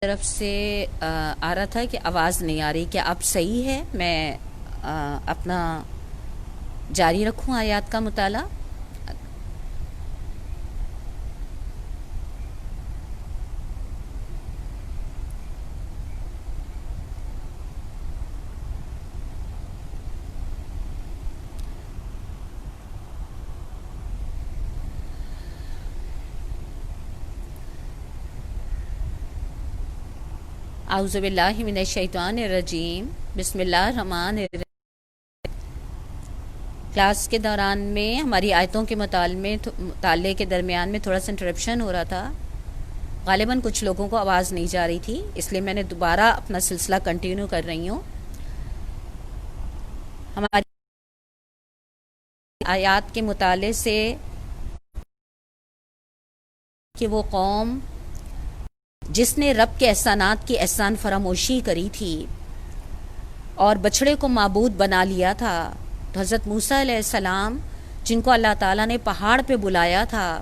طرف سے آ رہا تھا کہ آواز نہیں آ رہی. کیا اب صحیح ہے؟ میں اپنا جاری رکھوں آیات کا مطالعہ. اعوذ باللہ من الشیطان الرجیم. بسم اللہ الرحمن الرحیم. کلاس کے دوران میں ہماری آیتوں کے مطالعے کے درمیان میں تھوڑا سا انٹرپشن ہو رہا تھا. غالباً کچھ لوگوں کو آواز نہیں جا رہی تھی، اس لیے میں نے دوبارہ اپنا سلسلہ کنٹینیو کر رہی ہوں. ہماری آیات کے مطالعے سے کہ وہ قوم جس نے رب کے احسانات کی احسان فراموشی کری تھی اور بچھڑے کو معبود بنا لیا تھا، تو حضرت موسیٰ علیہ السلام جن کو اللہ تعالیٰ نے پہاڑ پہ بلایا تھا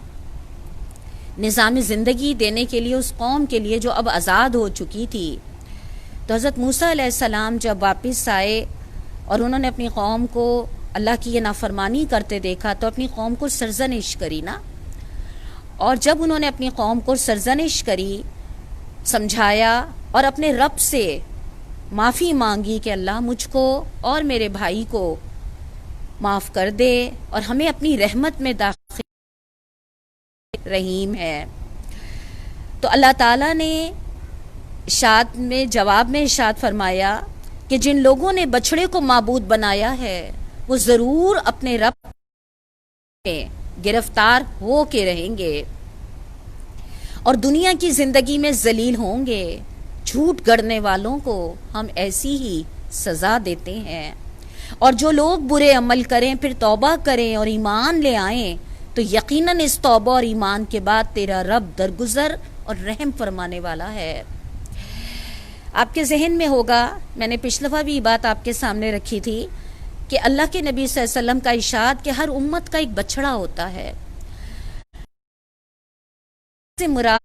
نظام زندگی دینے کے لیے اس قوم کے لیے جو اب آزاد ہو چکی تھی، تو حضرت موسیٰ علیہ السلام جب واپس آئے اور انہوں نے اپنی قوم کو اللہ کی یہ نافرمانی کرتے دیکھا تو اپنی قوم کو سرزنش کری نا. اور جب انہوں نے اپنی قوم کو سرزنش کری، سمجھایا اور اپنے رب سے معافی مانگی کہ اللہ مجھ کو اور میرے بھائی کو معاف کر دے اور ہمیں اپنی رحمت میں داخل رحیم ہے، تو اللہ تعالیٰ نے جواب میں ارشاد فرمایا کہ جن لوگوں نے بچھڑے کو معبود بنایا ہے وہ ضرور اپنے رب میں گرفتار ہو کے رہیں گے اور دنیا کی زندگی میں ذلیل ہوں گے. جھوٹ گڑنے والوں کو ہم ایسی ہی سزا دیتے ہیں، اور جو لوگ برے عمل کریں پھر توبہ کریں اور ایمان لے آئیں تو یقیناً اس توبہ اور ایمان کے بعد تیرا رب درگزر اور رحم فرمانے والا ہے. آپ کے ذہن میں ہوگا، میں نے پچھلی دفعہ بھی یہ بات آپ کے سامنے رکھی تھی کہ اللہ کے نبی صلی اللہ علیہ وسلم کا ارشاد کہ ہر امت کا ایک بچڑا ہوتا ہے. سے مراد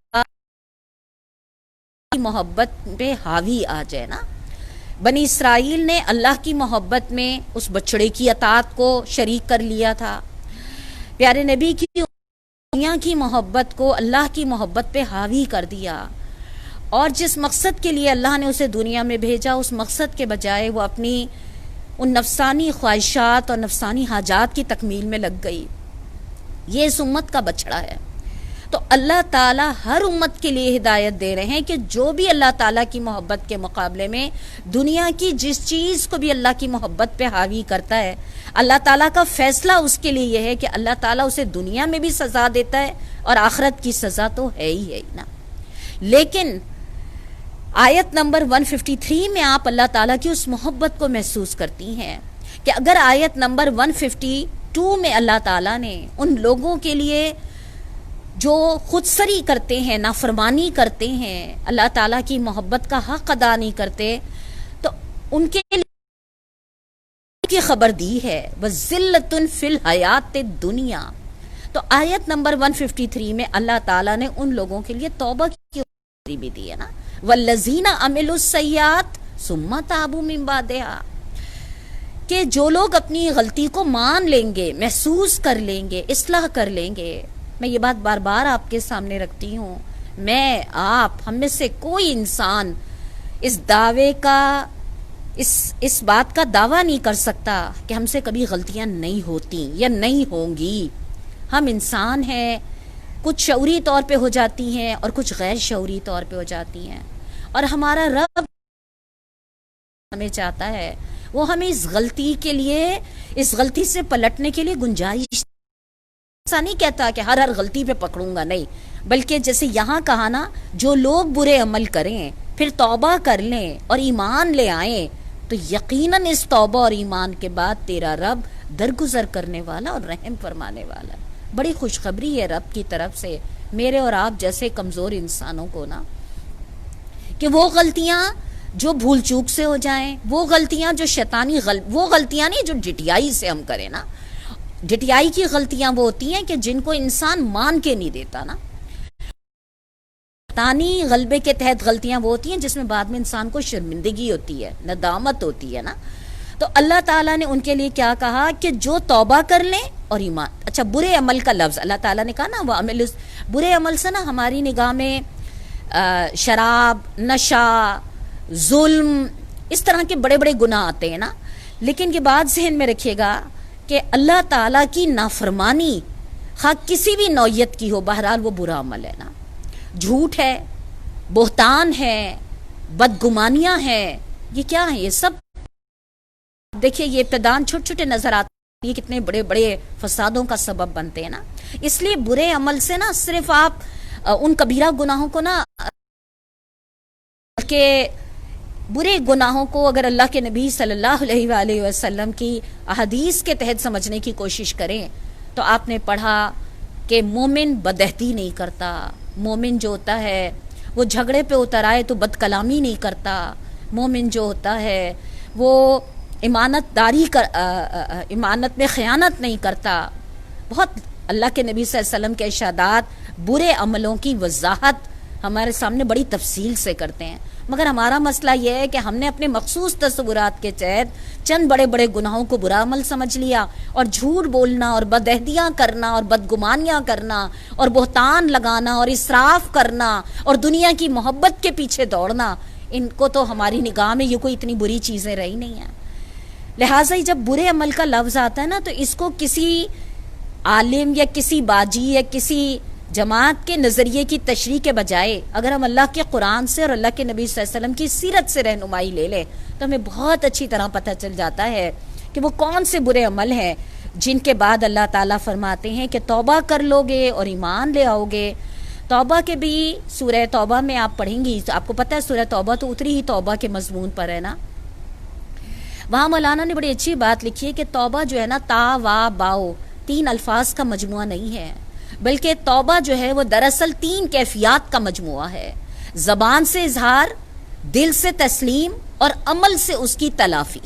محبت پہ حاوی آ جائے نا. بنی اسرائیل نے اللہ کی محبت میں اس بچڑے کی اطاعت کو شریک کر لیا تھا. پیارے نبی کی دنیا کی محبت کو اللہ کی محبت پہ حاوی کر دیا، اور جس مقصد کے لیے اللہ نے اسے دنیا میں بھیجا اس مقصد کے بجائے وہ اپنی ان نفسانی خواہشات اور نفسانی حاجات کی تکمیل میں لگ گئی. یہ اس امت کا بچڑا ہے. تو اللہ تعالیٰ ہر امت کے لیے ہدایت دے رہے ہیں کہ جو بھی اللہ تعالیٰ کی محبت کے مقابلے میں دنیا کی جس چیز کو بھی اللہ کی محبت پہ حاوی کرتا ہے، اللہ تعالیٰ کا فیصلہ اس کے لیے یہ ہے کہ اللہ تعالیٰ اسے دنیا میں بھی سزا دیتا ہے اور آخرت کی سزا تو ہے ہی نا. لیکن آیت نمبر 153 میں آپ اللہ تعالیٰ کی اس محبت کو محسوس کرتی ہیں کہ اگر آیت نمبر 152 میں اللہ تعالیٰ نے ان لوگوں کے لیے جو خود سری کرتے ہیں، نافرمانی کرتے ہیں، اللہ تعالیٰ کی محبت کا حق ادا نہیں کرتے، تو ان کے لیے کی خبر دی ہے وَذِلَّةٌ فِي الْحَيَاةِ الدُّنْيَا. تو آیت نمبر 153 میں اللہ تعالیٰ نے ان لوگوں کے لیے توبہ کی خوشخبری بھی دی ہے نا. وَالَّذِينَ عَمِلُوا السَّيِّئَاتِ ثُمَّ تَابُوا مِن بَعْدِهَا، کہ جو لوگ اپنی غلطی کو مان لیں گے، محسوس کر لیں گے، اصلاح کر لیں گے. میں یہ بات بار بار آپ کے سامنے رکھتی ہوں، میں آپ ہم میں سے کوئی انسان اس دعوے کا اس بات کا دعویٰ نہیں کر سکتا کہ ہم سے کبھی غلطیاں نہیں ہوتی یا نہیں ہوں گی. ہم انسان ہیں، کچھ شعوری طور پہ ہو جاتی ہیں اور کچھ غیر شعوری طور پہ ہو جاتی ہیں، اور ہمارا رب ہمیں چاہتا ہے وہ ہمیں اس غلطی کے لیے، اس غلطی سے پلٹنے کے لیے گنجائش. ایسا نہیں کہتا کہ ہر غلطی پہ پکڑوں گا، نہیں، بلکہ جیسے یہاں کہا نا، جو لوگ برے عمل کریں پھر توبہ کر لیں اور ایمان لے آئیں تو یقیناً اس توبہ اور ایمان کے بعد تیرا رب درگزر کرنے والا اور رحم فرمانے والا. بڑی خوشخبری ہے رب کی طرف سے میرے اور آپ جیسے کمزور انسانوں کو نا، کہ وہ غلطیاں جو بھول چوک سے ہو جائیں، وہ غلطیاں جو وہ غلطیاں نہیں جو ڈٹیائی سے ہم کریں نا. ڈٹیائی کی غلطیاں وہ ہوتی ہیں کہ جن کو انسان مان کے نہیں دیتا نا. شیطانی غلبے کے تحت غلطیاں وہ ہوتی ہیں جس میں بعد میں انسان کو شرمندگی ہوتی ہے، ندامت ہوتی ہے نا. تو اللہ تعالیٰ نے ان کے لیے کیا کہا کہ جو توبہ کر لیں اور ایمان. اچھا، برے عمل کا لفظ اللہ تعالیٰ نے کہا نا وہ عمل، برے عمل سے نا ہماری نگاہ میں شراب، نشہ، ظلم، اس طرح کے بڑے بڑے گناہ آتے ہیں نا. لیکن یہ بات ذہن میں رکھیے گا کہ اللہ تعالیٰ کی نافرمانی خواہ کسی بھی نوعیت کی ہو، بہرحال وہ برا عمل ہے نا. جھوٹ ہے، بہتان ہے، بدگمانیاں ہیں، یہ کیا ہیں؟ یہ سب دیکھیے یہ ابتدان چھوٹے چھوٹے نظر آتے ہیں، یہ کتنے بڑے بڑے فسادوں کا سبب بنتے ہیں نا. اس لیے برے عمل سے نا صرف آپ ان کبیرہ گناہوں کو نا، کہ برے گناہوں کو اگر اللہ کے نبی صلی اللہ علیہ وآلہ وسلم کی احادیث کے تحت سمجھنے کی کوشش کریں تو آپ نے پڑھا کہ مومن بدعہدی نہیں کرتا، مومن جو ہوتا ہے وہ جھگڑے پہ اتر آئے تو بد کلامی نہیں کرتا، مومن جو ہوتا ہے وہ امانت میں خیانت نہیں کرتا. بہت اللہ کے نبی صلی اللہ علیہ وسلم کے ارشادات برے عملوں کی وضاحت ہمارے سامنے بڑی تفصیل سے کرتے ہیں. مگر ہمارا مسئلہ یہ ہے کہ ہم نے اپنے مخصوص تصورات کے تحت چند بڑے بڑے گناہوں کو برا عمل سمجھ لیا، اور جھوٹ بولنا اور بدعہدیاں کرنا اور بدگمانیاں کرنا اور بہتان لگانا اور اسراف کرنا اور دنیا کی محبت کے پیچھے دوڑنا، ان کو تو ہماری نگاہ میں یہ کوئی اتنی بری چیزیں رہی نہیں ہیں. لہٰذا جب برے عمل کا لفظ آتا ہے نا تو اس کو کسی عالم یا کسی باجی یا کسی جماعت کے نظریے کی تشریح کے بجائے اگر ہم اللہ کے قرآن سے اور اللہ کے نبی صلی اللہ علیہ وسلم کی سیرت سے رہنمائی لے لیں تو ہمیں بہت اچھی طرح پتہ چل جاتا ہے کہ وہ کون سے برے عمل ہیں جن کے بعد اللہ تعالیٰ فرماتے ہیں کہ توبہ کر لو گے اور ایمان لے آؤ گے. توبہ کے بھی سورہ توبہ میں آپ پڑھیں گی، آپ کو پتہ ہے سورہ توبہ تو اتری ہی توبہ کے مضمون پر ہے نا. وہاں مولانا نے بڑی اچھی بات لکھی ہے کہ توبہ جو ہے نا تا وا باؤ 3 الفاظ کا مجموعہ نہیں ہے، بلکہ توبہ جو ہے وہ دراصل 3 کیفیات کا مجموعہ ہے. زبان سے اظہار، دل سے تسلیم اور عمل سے اس کی تلافی.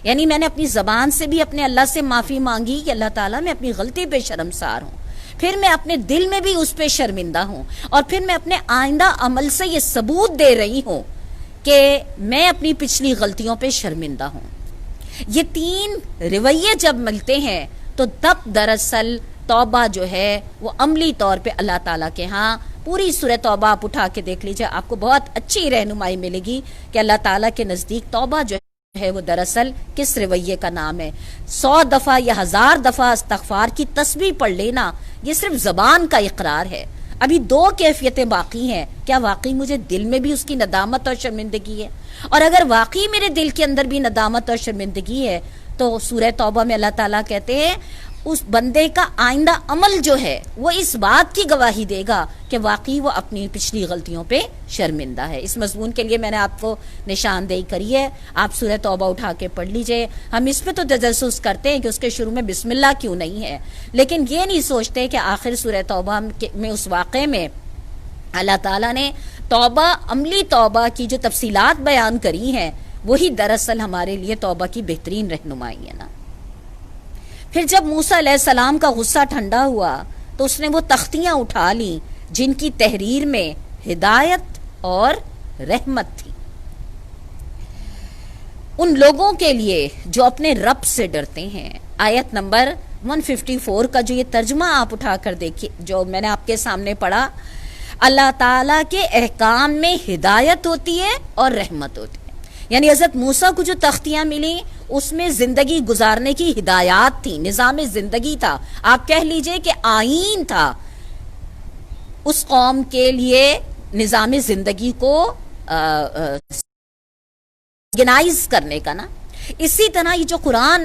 یعنی میں نے اپنی زبان سے بھی اپنے اللہ سے معافی مانگی کہ اللہ تعالیٰ میں اپنی غلطی پہ شرمسار ہوں، پھر میں اپنے دل میں بھی اس پہ شرمندہ ہوں، اور پھر میں اپنے آئندہ عمل سے یہ ثبوت دے رہی ہوں کہ میں اپنی پچھلی غلطیوں پہ شرمندہ ہوں. یہ 3 رویے جب ملتے ہیں تو تب دراصل توبہ جو ہے وہ عملی طور پہ اللہ تعالیٰ کے ہاں، پوری سورہ توبہ آپ اٹھا کے دیکھ لیجئے، آپ کو بہت اچھی رہنمائی ملے گی کہ اللہ تعالیٰ کے نزدیک توبہ جو ہے وہ دراصل کس رویے کا نام ہے. 100 دفعہ یا 1000 دفعہ استغفار کی تسبیح پڑھ لینا یہ صرف زبان کا اقرار ہے. ابھی 2 کیفیتیں باقی ہیں. کیا واقعی مجھے دل میں بھی اس کی ندامت اور شرمندگی ہے؟ اور اگر واقعی میرے دل کے اندر بھی ندامت اور شرمندگی ہے تو سورہ توبہ میں اللہ تعالیٰ کہتے ہیں اس بندے کا آئندہ عمل جو ہے وہ اس بات کی گواہی دے گا کہ واقعی وہ اپنی پچھلی غلطیوں پہ شرمندہ ہے. اس مضمون کے لیے میں نے آپ کو نشاندہی کری ہے، آپ سورہ توبہ اٹھا کے پڑھ لیجئے. ہم اس پہ تو تجسس کرتے ہیں کہ اس کے شروع میں بسم اللہ کیوں نہیں ہے، لیکن یہ نہیں سوچتے کہ آخر سورہ توبہ میں اس واقعے میں اللہ تعالیٰ نے توبہ، عملی توبہ کی جو تفصیلات بیان کری ہیں وہی دراصل ہمارے لیے توبہ کی بہترین رہنمائی ہے نا. پھر جب موسیٰ علیہ السلام کا غصہ ٹھنڈا ہوا تو اس نے وہ تختیاں اٹھا لیں جن کی تحریر میں ہدایت اور رحمت تھی ان لوگوں کے لیے جو اپنے رب سے ڈرتے ہیں. آیت نمبر 154 کا جو یہ ترجمہ آپ اٹھا کر دیکھیے جو میں نے آپ کے سامنے پڑھا، اللہ تعالیٰ کے احکام میں ہدایت ہوتی ہے اور رحمت ہوتی ہے. یعنی حضرت موسیٰ کو جو تختیاں ملی اس میں زندگی گزارنے کی ہدایات تھی، نظام زندگی تھا، آپ کہہ لیجئے کہ آئین تھا اس قوم کے لیے نظام زندگی کو آرگنائز کرنے کا نا. اسی طرح یہ جو قرآن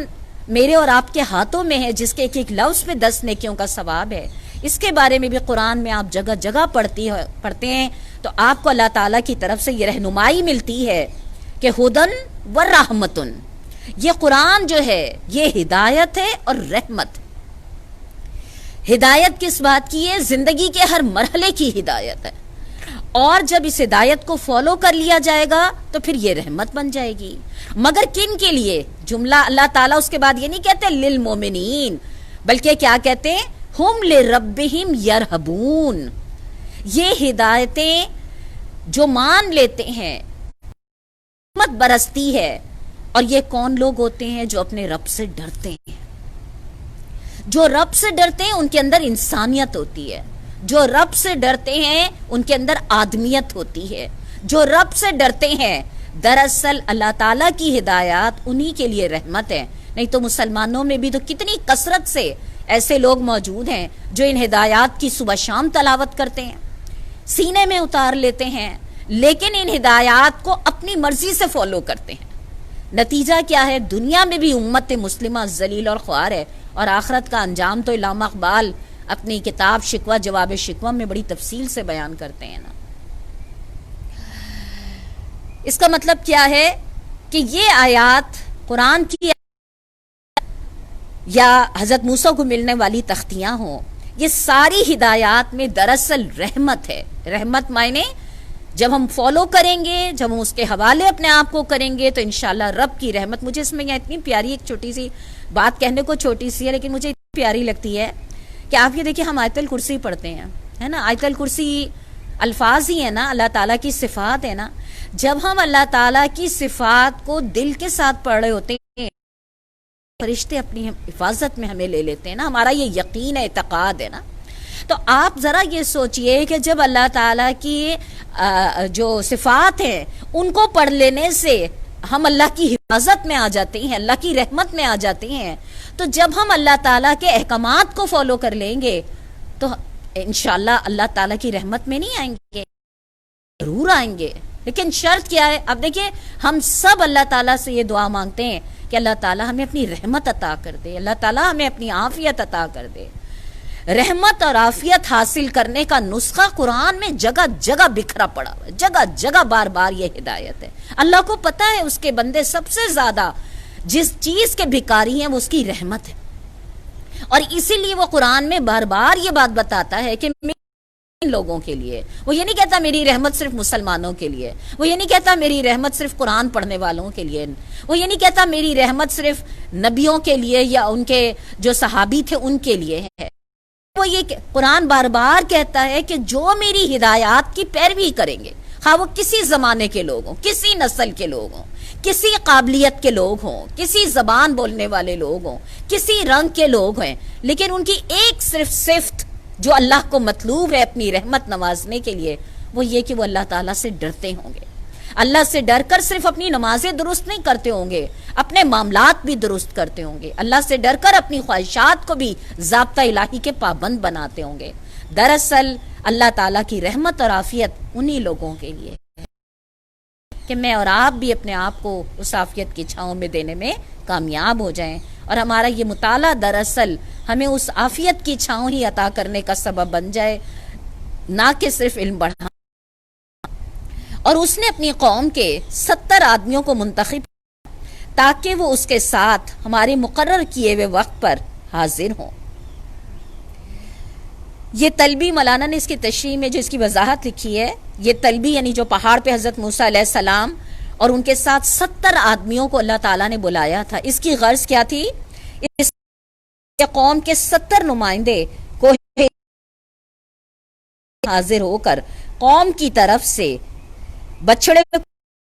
میرے اور آپ کے ہاتھوں میں ہے جس کے ایک ایک لفظ پہ 10 نیکیوں کا ثواب ہے، اس کے بارے میں بھی قرآن میں آپ جگہ جگہ پڑھتے ہیں تو آپ کو اللہ تعالیٰ کی طرف سے یہ رہنمائی ملتی ہے کہ ہدن و رحمتن، یہ قرآن جو ہے یہ ہدایت ہے اور رحمت. ہدایت کس بات کی ہے؟ زندگی کے ہر مرحلے کی ہدایت ہے، اور جب اس ہدایت کو فالو کر لیا جائے گا تو پھر یہ رحمت بن جائے گی. مگر کن کے لیے؟ جملہ اللہ تعالیٰ اس کے بعد یہ نہیں کہتے للمومنین، بلکہ کیا کہتے ہیں؟ ہم لربہم یرہبون. یہ ہدایتیں جو مان لیتے ہیں رحمت برستی ہے. اور یہ کون لوگ ہوتے ہیں؟ جو اپنے رب سے ڈرتے ہیں. جو رب سے ڈرتے ہیں ان کے اندر انسانیت ہوتی ہے. جو رب سے ڈرتے ہیں ان کے اندر آدمیت ہوتی ہے. جو رب سے ڈرتے ہیں دراصل اللہ تعالیٰ کی ہدایات انہی کے لیے رحمت ہے. نہیں تو مسلمانوں میں بھی تو کتنی کثرت سے ایسے لوگ موجود ہیں جو ان ہدایات کی صبح شام تلاوت کرتے ہیں, سینے میں اتار لیتے ہیں, لیکن ان ہدایات کو اپنی مرضی سے فالو کرتے ہیں. نتیجہ کیا ہے؟ دنیا میں بھی امت مسلمہ ذلیل اور خوار ہے, اور آخرت کا انجام تو علامہ اقبال اپنی کتاب شکوہ جواب شکوہ میں بڑی تفصیل سے بیان کرتے ہیں نا. اس کا مطلب کیا ہے کہ یہ آیات قرآن کی یا حضرت موسیٰ کو ملنے والی تختیاں ہوں, یہ ساری ہدایات میں دراصل رحمت ہے. رحمت معنی جب ہم فالو کریں گے, جب ہم اس کے حوالے اپنے آپ کو کریں گے تو انشاءاللہ رب کی رحمت. مجھے اس میں یہاں اتنی پیاری ایک چھوٹی سی بات کہنے کو چھوٹی سی ہے لیکن مجھے اتنی پیاری لگتی ہے کہ آپ یہ دیکھیں, ہم آیت الکرسی پڑھتے ہیں, ہے نا. آیت الکرسی الفاظ ہی ہے نا, اللہ تعالیٰ کی صفات ہے نا. جب ہم اللہ تعالیٰ کی صفات کو دل کے ساتھ پڑھ رہے ہوتے ہیں, فرشتے اپنی حفاظت میں ہمیں لے لیتے ہیں نا. ہمارا یہ یقین ہے, اعتقاد ہے نا. تو آپ ذرا یہ سوچئے کہ جب اللہ تعالیٰ کی جو صفات ہیں ان کو پڑھ لینے سے ہم اللہ کی حفاظت میں آ جاتے ہیں, اللہ کی رحمت میں آ جاتے ہیں, تو جب ہم اللہ تعالیٰ کے احکامات کو فالو کر لیں گے تو انشاءاللہ اللہ تعالیٰ کی رحمت میں نہیں آئیں گے, ضرور آئیں گے. لیکن شرط کیا ہے؟ اب دیکھیں, ہم سب اللہ تعالیٰ سے یہ دعا مانگتے ہیں کہ اللہ تعالیٰ ہمیں اپنی رحمت عطا کر دے, اللہ تعالیٰ ہمیں اپنی عافیت عطا کر دے. رحمت اور عافیت حاصل کرنے کا نسخہ قرآن میں جگہ جگہ بکھرا پڑا ہوا ہے, جگہ جگہ بار بار یہ ہدایت ہے. اللہ کو پتہ ہے اس کے بندے سب سے زیادہ جس چیز کے بھکاری ہیں وہ اس کی رحمت ہے, اور اسی لیے وہ قرآن میں بار بار یہ بات بتاتا ہے کہ لوگوں کے لیے. وہ یہ نہیں کہتا میری رحمت صرف مسلمانوں کے لیے, وہ یہ نہیں کہتا میری رحمت صرف قرآن پڑھنے والوں کے لیے, وہ یہ نہیں کہتا میری رحمت صرف نبیوں کے لیے یا ان کے جو صحابی تھے ان کے لیے ہے. وہ یہ قرآن بار بار کہتا ہے کہ جو میری ہدایات کی پیروی کریں گے, خواہ وہ کسی زمانے کے لوگ ہوں, کسی نسل کے لوگ ہوں, کسی قابلیت کے لوگ ہوں, کسی زبان بولنے والے لوگ ہوں, کسی رنگ کے لوگ ہیں, لیکن ان کی ایک صرف صفت جو اللہ کو مطلوب ہے اپنی رحمت نوازنے کے لیے, وہ یہ کہ وہ اللہ تعالیٰ سے ڈرتے ہوں گے. اللہ سے ڈر کر صرف اپنی نمازیں درست نہیں کرتے ہوں گے, اپنے معاملات بھی درست کرتے ہوں گے. اللہ سے ڈر کر اپنی خواہشات کو بھی ضابطہ الہی کے پابند بناتے ہوں گے. دراصل اللہ تعالیٰ کی رحمت اور عافیت انہی لوگوں کے لیے ہے کہ میں اور آپ بھی اپنے آپ کو اس عافیت کی چھاؤں میں دینے میں کامیاب ہو جائیں, اور ہمارا یہ مطالعہ دراصل ہمیں اس عافیت کی چھاؤں ہی عطا کرنے کا سبب بن جائے, نہ کہ صرف علم بڑھا. اور اس نے اپنی قوم کے 70 آدمیوں کو منتخب تاکہ وہ اس کے ساتھ ہمارے مقرر کیے ہوئے وقت پر حاضر ہوں. یہ تلبی مولانا نے اس کی تشریح میں جو اس کی وضاحت لکھی ہے, یہ تلبی یعنی جو پہاڑ پہ حضرت موسیٰ علیہ السلام اور ان کے ساتھ 70 آدمیوں کو اللہ تعالیٰ نے بلایا تھا, اس کی غرض کیا تھی؟ اس قوم کے 70 نمائندے کو حاضر ہو کر قوم کی طرف سے بچڑے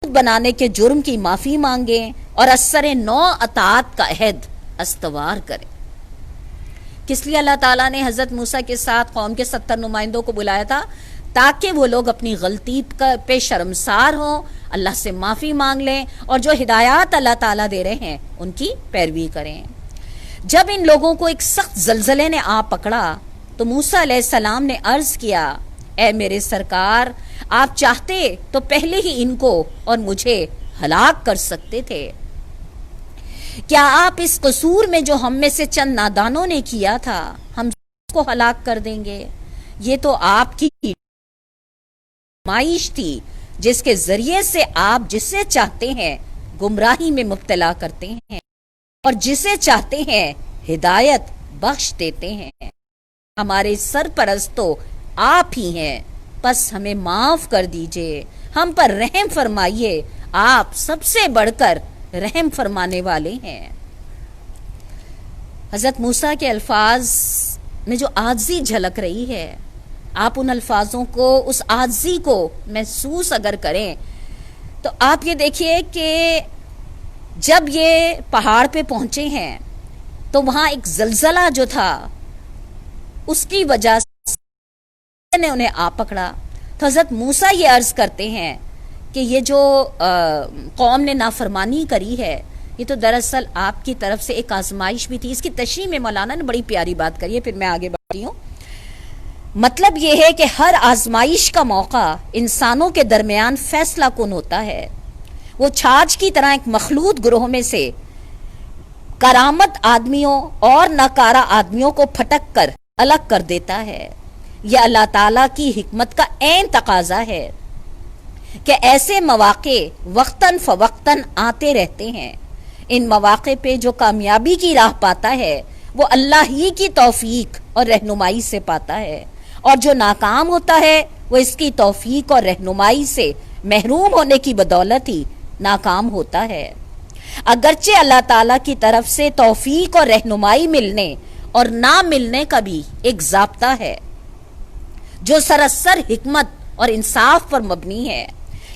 بنانے کے جرم کی معافی مانگیں اور اثر نو اطاعت کا عہد استوار کریں. کس لیے اللہ تعالیٰ نے حضرت موسیٰ کے ساتھ قوم کے 70 نمائندوں کو بلایا تھا؟ تاکہ وہ لوگ اپنی غلطی پہ شرمسار ہوں, اللہ سے معافی مانگ لیں, اور جو ہدایات اللہ تعالیٰ دے رہے ہیں ان کی پیروی کریں. جب ان لوگوں کو ایک سخت زلزلے نے آ پکڑا تو موسیٰ علیہ السلام نے عرض کیا, اے میرے سرکار, آپ چاہتے تو پہلے ہی ان کو اور مجھے ہلاک کر سکتے تھے. کیا آپ اس قصور میں جو ہم میں سے چند نادانوں نے کیا تھا ہم کو ہلاک کر دیں گے؟ یہ تو آپ کی معیش تھی جس کے ذریعے سے آپ جسے چاہتے ہیں گمراہی میں مبتلا کرتے ہیں اور جسے چاہتے ہیں ہدایت بخش دیتے ہیں. ہمارے سرپرست تو آپ ہی ہیں, پس ہمیں معاف کر دیجئے, ہم پر رحم فرمائیے, آپ سب سے بڑھ کر رحم فرمانے والے ہیں. حضرت موسیٰ کے الفاظ میں جو عاجزی جھلک رہی ہے آپ ان الفاظوں کو، اس عاجزی کو محسوس اگر کریں تو آپ یہ دیکھیے کہ جب یہ پہاڑ پہ پہنچے ہیں تو وہاں ایک زلزلہ جو تھا اس کی وجہ سے نے انہیں آ پکڑا. تو حضرت موسیٰ یہ عرض کرتے ہیں کہ یہ جو قوم نے نافرمانی کری ہے یہ تو دراصل آپ کی طرف سے ایک آزمائش بھی تھی. اس کی تشریح میں مولانا نے بڑی پیاری بات کری ہے، پھر میں آگے بڑھتی ہوں. مطلب یہ ہے کہ ہر آزمائش کا موقع انسانوں کے درمیان فیصلہ کن ہوتا ہے. وہ چھاچ کی طرح ایک مخلوط گروہ میں سے کرامت آدمیوں اور ناکارہ آدمیوں کو پھٹک کر الگ کر دیتا ہے. یہ اللہ تعالیٰ کی حکمت کا عین تقاضا ہے کہ ایسے مواقع وقتاً فوقتاً آتے رہتے ہیں. ان مواقع پہ جو کامیابی کی راہ پاتا ہے وہ اللہ ہی کی توفیق اور رہنمائی سے پاتا ہے، اور جو ناکام ہوتا ہے وہ اس کی توفیق اور رہنمائی سے محروم ہونے کی بدولت ہی ناکام ہوتا ہے. اگرچہ اللہ تعالیٰ کی طرف سے توفیق اور رہنمائی ملنے اور نہ ملنے کا بھی ایک ضابطہ ہے جو سراسر حکمت اور انصاف پر مبنی ہے،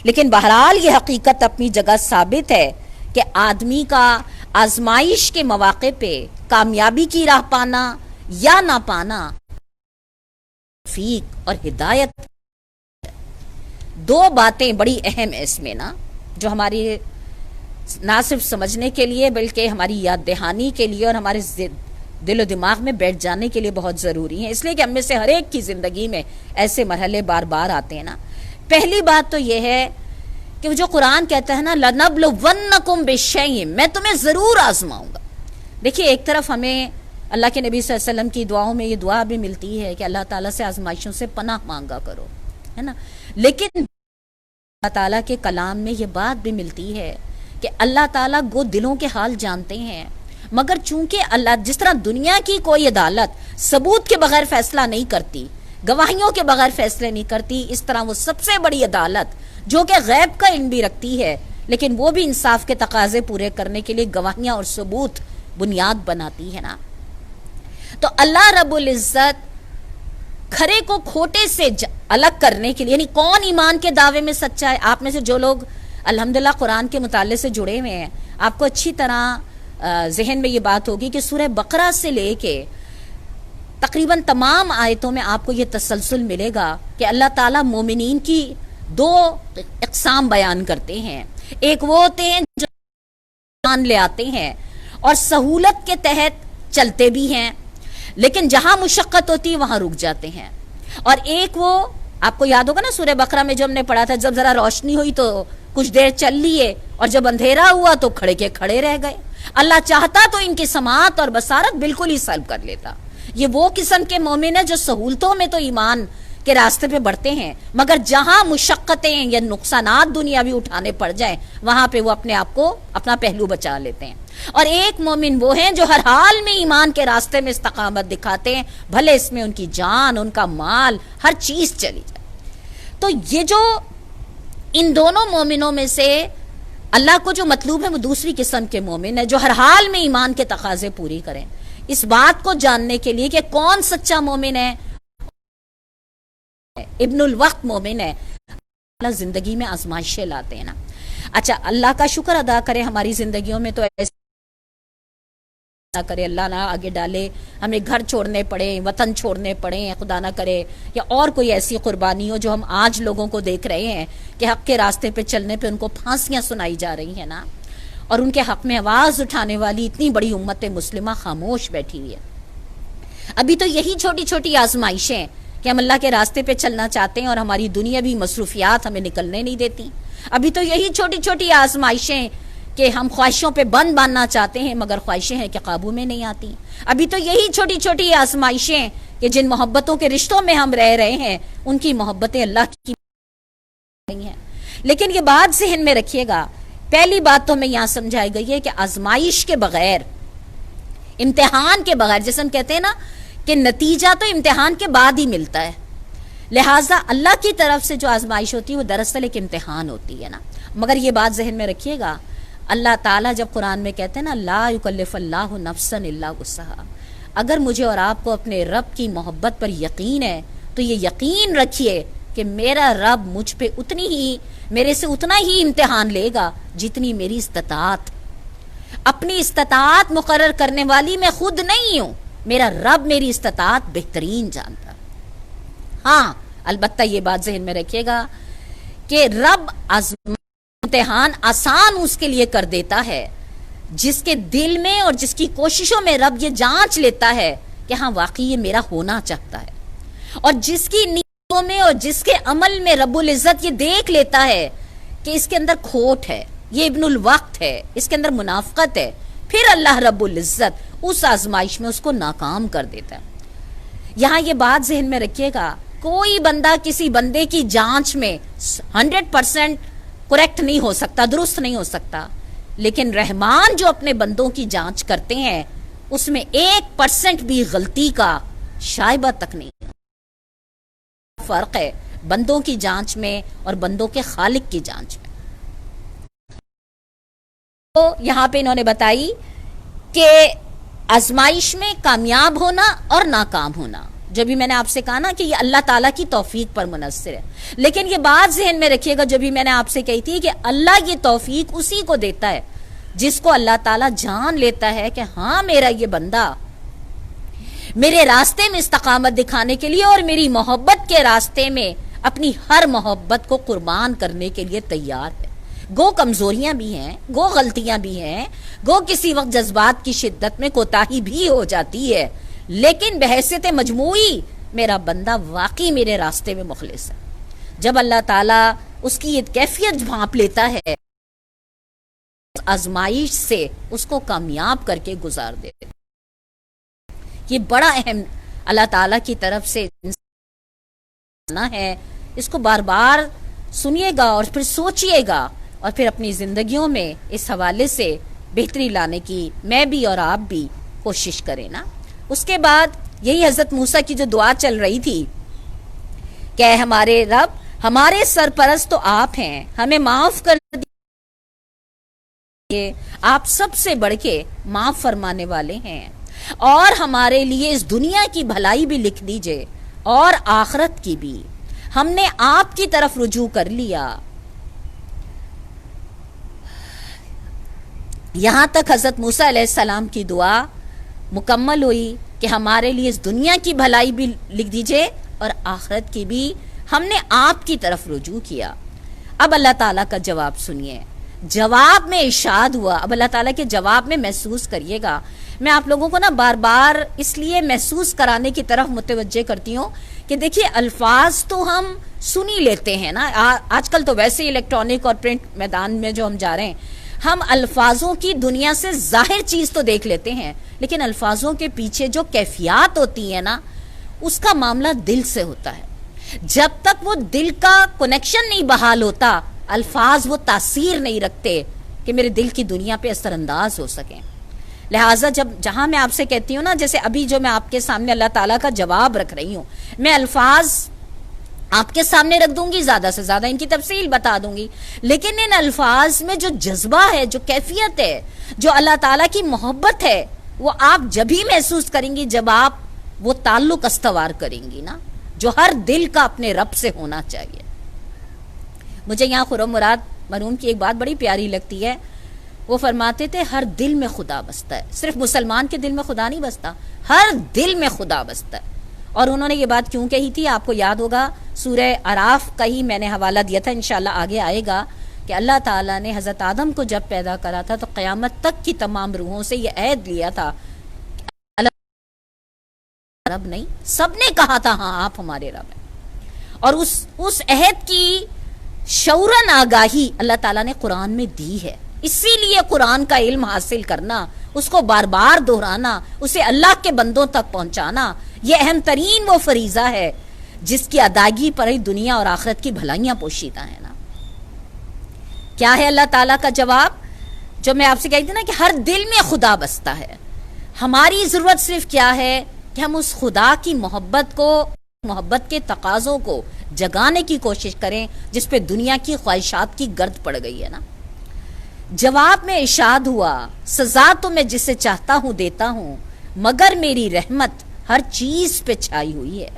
لیکن بہرحال یہ حقیقت اپنی جگہ ثابت ہے کہ آدمی کا آزمائش کے مواقع پہ کامیابی کی راہ پانا یا نہ پانا توفیق اور ہدایت. دو باتیں بڑی اہم ہے اس میں نا، جو ہماری نہ صرف سمجھنے کے لیے بلکہ ہماری یاد دہانی کے لیے اور ہمارے دل و دماغ میں بیٹھ جانے کے لیے بہت ضروری ہیں، اس لیے کہ ہم میں سے ہر ایک کی زندگی میں ایسے مرحلے بار بار آتے ہیں نا. پہلی بات تو یہ ہے کہ وہ جو قرآن کہتا ہے نا لَنَبْلُوَنَّكُمْ بِالشَّيْءٍ، میں تمہیں ضرور آزماؤں گا. دیکھیے ایک طرف ہمیں اللہ کے نبی صلی اللہ علیہ وسلم کی دعاؤں میں یہ دعا بھی ملتی ہے کہ اللہ تعالیٰ سے آزمائشوں سے پناہ مانگا کرو، ہے نا، لیکن اللہ تعالیٰ کے کلام میں یہ بات بھی ملتی ہے کہ اللہ تعالیٰ گو دلوں کے حال جانتے ہیں، مگر چونکہ اللہ جس طرح دنیا کی کوئی عدالت ثبوت کے بغیر فیصلہ نہیں کرتی، گواہیوں کے بغیر فیصلے نہیں کرتی، اس طرح وہ سب سے بڑی عدالت جو کہ غیب کا علم بھی رکھتی ہے لیکن وہ بھی انصاف کے تقاضے پورے کرنے کے لیے گواہیاں اور ثبوت بنیاد بناتی ہے نا. تو اللہ رب العزت کھرے کو کھوٹے سے الگ کرنے کے لیے، یعنی کون ایمان کے دعوے میں سچا ہے. آپ میں سے جو لوگ الحمدللہ قرآن کے مطالعے سے جڑے ہوئے ہیں آپ کو اچھی طرح ذہن میں یہ بات ہوگی کہ سورہ بقرہ سے لے کے تقریباً تمام آیتوں میں آپ کو یہ تسلسل ملے گا کہ اللہ تعالیٰ مومنین کی دو اقسام بیان کرتے ہیں. ایک وہ ہوتے ہیں جو ایمان لے آتے ہیں اور سہولت کے تحت چلتے بھی ہیں لیکن جہاں مشقت ہوتی ہے وہاں رک جاتے ہیں، اور ایک وہ آپ کو یاد ہوگا نا سورہ بقرہ میں جو ہم نے پڑھا تھا، جب ذرا روشنی ہوئی تو کچھ دیر چل لیے اور جب اندھیرا ہوا تو کھڑے کے کھڑے رہ گئے. اللہ چاہتا تو ان کی سماعت اور بصارت بالکل ہی سلب کر لیتا. یہ وہ قسم کے مومن ہیں جو سہولتوں میں تو ایمان کے راستے پہ بڑھتے ہیں مگر جہاں مشقتیں یا نقصانات دنیاوی اٹھانے پڑ جائیں وہاں پہ وہ اپنے آپ کو اپنا پہلو بچا لیتے ہیں. اور ایک مومن وہ ہیں جو ہر حال میں ایمان کے راستے میں استقامت دکھاتے ہیں، بھلے اس میں ان کی جان، ان کا مال، ہر چیز چلی جائے. تو یہ جو ان دونوں مومنوں میں سے اللہ کو جو مطلوب ہے وہ دوسری قسم کے مومن ہے جو ہر حال میں ایمان کے تقاضے پوری کریں. اس بات کو جاننے کے لیے کہ کون سچا مومن ہے، ابن الوقت مومن ہے، اللہ زندگی میں آزمائشیں لاتے ہیں نا. اچھا اللہ کا شکر ادا کرے ہماری زندگیوں میں تو ایسے کرے اللہ نہ آگے ڈالے ہمیں گھر چھوڑنے پڑے، وطن چھوڑنے پڑے، خدا نہ کرے، یا اور کوئی ایسی قربانی ہو جو ہم آج لوگوں کو دیکھ رہے ہیں کہ حق کے راستے پہ چلنے پہ ان کو پھانسیاں سنائی جا رہی ہیں نا، اور ان کے حق میں آواز اٹھانے والی اتنی بڑی امت مسلمہ خاموش بیٹھی ہوئی ہے. ابھی تو یہی چھوٹی چھوٹی آزمائشیں کہ ہم اللہ کے راستے پہ چلنا چاہتے ہیں اور ہماری دنیاوی مصروفیات ہمیں نکلنے نہیں دیتی. ابھی تو یہی چھوٹی چھوٹی آزمائشیں کہ ہم خواہشوں پہ بند باندھنا چاہتے ہیں مگر خواہشیں ہیں کہ قابو میں نہیں آتی. ابھی تو یہی چھوٹی چھوٹی آزمائشیں کہ جن محبتوں کے رشتوں میں ہم رہ رہے ہیں ان کی محبتیں اللہ کی نہیں ہیں. لیکن یہ بات ذہن میں رکھیے گا، پہلی بات تو ہمیں یہاں سمجھائی گئی ہے کہ آزمائش کے بغیر، امتحان کے بغیر، جیسے ہم کہتے ہیں نا کہ نتیجہ تو امتحان کے بعد ہی ملتا ہے، لہٰذا اللہ کی طرف سے جو آزمائش ہوتی ہے وہ دراصل ایک امتحان ہوتی ہے نا. مگر یہ بات ذہن میں رکھیے گا، اللہ تعالیٰ جب قرآن میں کہتے ہیں نا لا یکلف اللہ نفسا الا وسعہا، اگر مجھے اور آپ کو اپنے رب کی محبت پر یقین ہے تو یہ یقین رکھیے کہ میرا رب مجھ پہ میرے سے اتنا ہی امتحان لے گا جتنی میری استطاعت. اپنی استطاعت مقرر کرنے والی میں خود نہیں ہوں، میرا رب میری استطاعت بہترین جانتا. ہاں البتہ یہ بات ذہن میں رکھیے گا کہ رب امتحان آسان اس کے لیے کر دیتا ہے جس کے دل میں اور جس کی کوششوں میں رب یہ جانچ لیتا ہے کہ ہاں واقعی یہ میرا ہونا چاہتا ہے، اور جس کی نیتوں میں اور جس کے عمل میں رب العزت یہ دیکھ لیتا ہے کہ اس کے اندر کھوٹ ہے، یہ ابن الوقت ہے، اس کے اندر منافقت ہے، پھر اللہ رب العزت اس آزمائش میں اس کو ناکام کر دیتا ہے. یہاں یہ بات ذہن میں رکھیے گا، کوئی بندہ کسی بندے کی جانچ میں 100% کریکٹ نہیں ہو سکتا، درست نہیں ہو سکتا، لیکن رحمان جو اپنے بندوں کی جانچ کرتے ہیں اس میں 1% بھی غلطی کا شائبہ تک نہیں. فرق ہے بندوں کی جانچ میں اور بندوں کے خالق کی جانچ میں. تو یہاں پہ انہوں نے بتائی کہ آزمائش میں کامیاب ہونا اور ناکام ہونا، جو بھی میں نے آپ سے کہا نا کہ یہ اللہ تعالیٰ کی توفیق پر منحصر ہے، لیکن یہ بات ذہن میں رکھیے گا جو بھی میں نے آپ سے کہی تھی کہ اللہ یہ توفیق اسی کو دیتا ہے جس کو اللہ تعالیٰ جان لیتا ہے کہ ہاں میرا یہ بندہ میرے راستے میں استقامت دکھانے کے لیے اور میری محبت کے راستے میں اپنی ہر محبت کو قربان کرنے کے لیے تیار ہے. گو کمزوریاں بھی ہیں، گو غلطیاں بھی ہیں، گو کسی وقت جذبات کی شدت میں کوتاہی بھی ہو جاتی ہے، لیکن بحیثیت مجموعی میرا بندہ واقعی میرے راستے میں مخلص ہے. جب اللہ تعالیٰ اس کی یہ کیفیت بھانپ لیتا ہے آزمائش سے اس کو کامیاب کر کے گزار دیتے. یہ بڑا اہم اللہ تعالیٰ کی طرف سے ہے، اس کو بار بار سنیے گا اور پھر سوچئے گا اور پھر اپنی زندگیوں میں اس حوالے سے بہتری لانے کی میں بھی اور آپ بھی کوشش کریں نا. اس کے بعد یہی حضرت موسیٰ کی جو دعا چل رہی تھی کہ اے ہمارے رب، ہمارے سرپرست تو آپ ہیں، ہمیں معاف کر دیجیے، آپ سب سے بڑھ کے معاف فرمانے والے ہیں، اور ہمارے لیے اس دنیا کی بھلائی بھی لکھ دیجئے اور آخرت کی بھی، ہم نے آپ کی طرف رجوع کر لیا. یہاں تک حضرت موسیٰ علیہ السلام کی دعا مکمل ہوئی کہ ہمارے لیے اس دنیا کی بھلائی بھی لکھ دیجئے اور آخرت کی بھی، ہم نے آپ کی طرف رجوع کیا. اب اللہ تعالیٰ کا جواب سنیے. جواب میں ارشاد ہوا، اب اللہ تعالیٰ کے جواب میں محسوس کریے گا. میں آپ لوگوں کو نا بار بار اس لیے محسوس کرانے کی طرف متوجہ کرتی ہوں کہ دیکھیے الفاظ تو ہم سنی لیتے ہیں نا، آج کل تو ویسے الیکٹرانک اور پرنٹ میدان میں جو ہم جا رہے ہیں، ہم الفاظوں کی دنیا سے ظاہر چیز تو دیکھ لیتے ہیں، لیکن الفاظوں کے پیچھے جو کیفیات ہوتی ہیں نا اس کا معاملہ دل سے ہوتا ہے. جب تک وہ دل کا کنیکشن نہیں بحال ہوتا الفاظ وہ تاثیر نہیں رکھتے کہ میرے دل کی دنیا پہ اثر انداز ہو سکیں. لہٰذا جہاں میں آپ سے کہتی ہوں نا، جیسے ابھی جو میں آپ کے سامنے اللہ تعالیٰ کا جواب رکھ رہی ہوں، میں الفاظ آپ کے سامنے رکھ دوں گی، زیادہ سے زیادہ ان کی تفصیل بتا دوں گی، لیکن ان الفاظ میں جو جذبہ ہے، جو کیفیت ہے، جو اللہ تعالیٰ کی محبت ہے، وہ آپ جب ہی محسوس کریں گی جب آپ وہ تعلق استوار کریں گی نا، جو ہر دل کا اپنے رب سے ہونا چاہیے. مجھے یہاں خرم مراد مرحوم کی ایک بات بڑی پیاری لگتی ہے. وہ فرماتے تھے ہر دل میں خدا بستا ہے، صرف مسلمان کے دل میں خدا نہیں بستا، ہر دل میں خدا بستا ہے. اور انہوں نے یہ بات کیوں کہی تھی آپ کو یاد ہوگا، سورہ اعراف کا ہی میں نے حوالہ دیا تھا، انشاءاللہ آگے آئے گا، کہ اللہ تعالیٰ نے حضرت آدم کو جب پیدا کرا تھا تو قیامت تک کی تمام روحوں سے یہ عہد لیا تھا، رب نہیں، سب نے کہا تھا ہاں آپ ہمارے رب ہیں. اور اس عہد کی شعوراً آگاہی اللہ تعالیٰ نے قرآن میں دی ہے. اسی لیے قرآن کا علم حاصل کرنا، اس کو بار بار دہرانا، اسے اللہ کے بندوں تک پہنچانا، یہ اہم ترین وہ فریضہ ہے جس کی ادائیگی پر ہی دنیا اور آخرت کی بھلائیاں پوشیدہ ہیں نا. کیا ہے اللہ تعالیٰ کا جواب؟ جو میں آپ سے کہتی نا کہ ہر دل میں خدا بستا ہے. ہماری ضرورت صرف کیا ہے کہ ہم اس خدا کی محبت کے تقاضوں کو جگانے کی کوشش کریں جس پہ دنیا کی خواہشات کی گرد پڑ گئی ہے نا. جواب میں ارشاد ہوا، سزا تو میں جسے چاہتا ہوں دیتا ہوں، مگر میری رحمت ہر چیز پہ چھائی ہوئی ہے.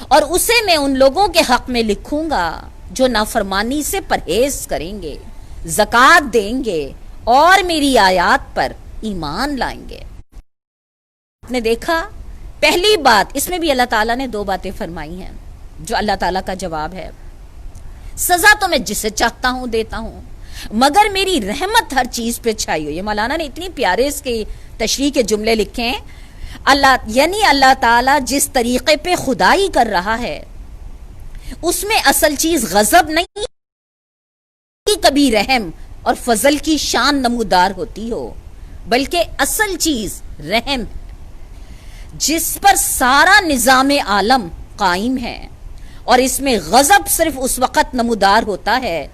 اور اسے میں ان لوگوں کے حق میں لکھوں گا جو نافرمانی سے پرہیز کریں گے، زکوٰۃ دیں گے اور میری آیات پر ایمان لائیں گے۔ آپ نے دیکھا پہلی بات، اس میں بھی اللہ تعالیٰ نے 2 باتیں فرمائی ہیں جو اللہ تعالیٰ کا جواب ہے۔ سزا تو میں جسے چاہتا ہوں دیتا ہوں، مگر میری رحمت ہر چیز پہ چھائی ہوئی ہے۔ مولانا نے اتنی پیارے اس کے تشریح کے جملے لکھے ہیں۔ اللہ تعالیٰ جس طریقے پہ خدائی کر رہا ہے اس میں اصل چیز غضب نہیں، کبھی رحم اور فضل کی شان نمودار ہوتی ہو، بلکہ اصل چیز رحم جس پر سارا نظام عالم قائم ہے، اور اس میں غضب صرف اس وقت نمودار ہوتا ہے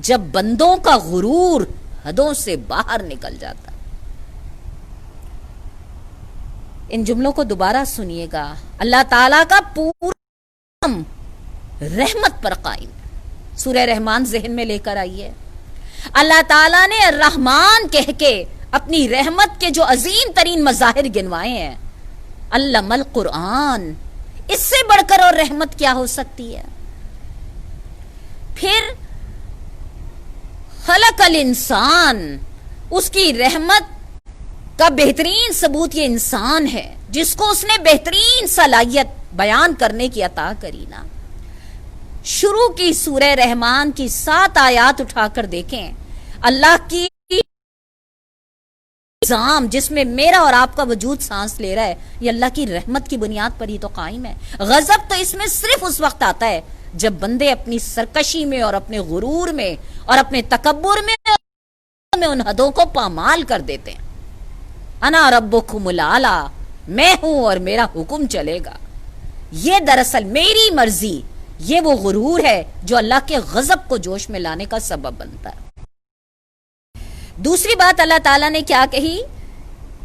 جب بندوں کا غرور حدوں سے باہر نکل جاتا۔ ان جملوں کو دوبارہ سنیے گا، اللہ تعالیٰ کا پورا رحمت پر قائم ہے۔ سورہ رحمان ذہن میں لے کر آئیے، اللہ تعالیٰ نے الرحمن کہہ کے اپنی رحمت کے جو عظیم ترین مظاہر گنوائے ہیں، علم القرآن، اس سے بڑھ کر اور رحمت کیا ہو سکتی ہے؟ پھر خلق الانسان، اس کی رحمت کا بہترین ثبوت یہ انسان ہے جس کو اس نے بہترین صلاحیت بیان کرنے کی عطا کری نا۔ شروع کی سورہ رحمان کی 7 آیات اٹھا کر دیکھیں، اللہ کی نظام جس میں میرا اور آپ کا وجود سانس لے رہا ہے، یہ اللہ کی رحمت کی بنیاد پر ہی تو قائم ہے۔ غضب تو اس میں صرف اس وقت آتا ہے جب بندے اپنی سرکشی میں اور اپنے غرور میں اور اپنے تکبر میں ان حدوں کو پامال کر دیتے ہیں۔ انا ربکم الاعلی، میں ہوں اور میرا حکم چلے گا، یہ دراصل میری مرضی، یہ وہ غرور ہے جو اللہ کے غضب کو جوش میں لانے کا سبب بنتا ہے۔ دوسری بات اللہ تعالیٰ نے کیا کہی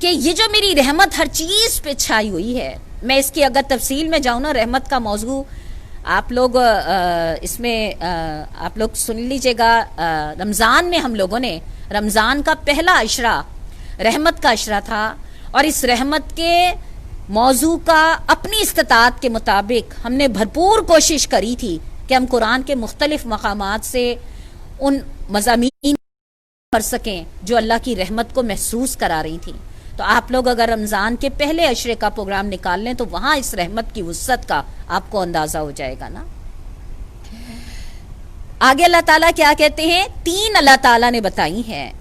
کہ یہ جو میری رحمت ہر چیز پہ چھائی ہوئی ہے، میں اس کی اگر تفصیل میں جاؤں نا، رحمت کا موضوع آپ لوگ اس میں آپ لوگ سن لیجئے گا۔ رمضان میں ہم لوگوں نے، رمضان کا پہلا عشرہ رحمت کا عشرہ تھا، اور اس رحمت کے موضوع کا اپنی استطاعت کے مطابق ہم نے بھرپور کوشش کری تھی کہ ہم قرآن کے مختلف مقامات سے ان مضامین پڑھ سکیں جو اللہ کی رحمت کو محسوس کرا رہی تھیں۔ تو آپ لوگ اگر رمضان کے پہلے عشرے کا پروگرام نکال لیں تو وہاں اس رحمت کی وسعت کا آپ کو اندازہ ہو جائے گا نا۔ آگے اللہ تعالیٰ کیا کہتے ہیں؟ 3 اللہ تعالیٰ نے بتائی ہیں،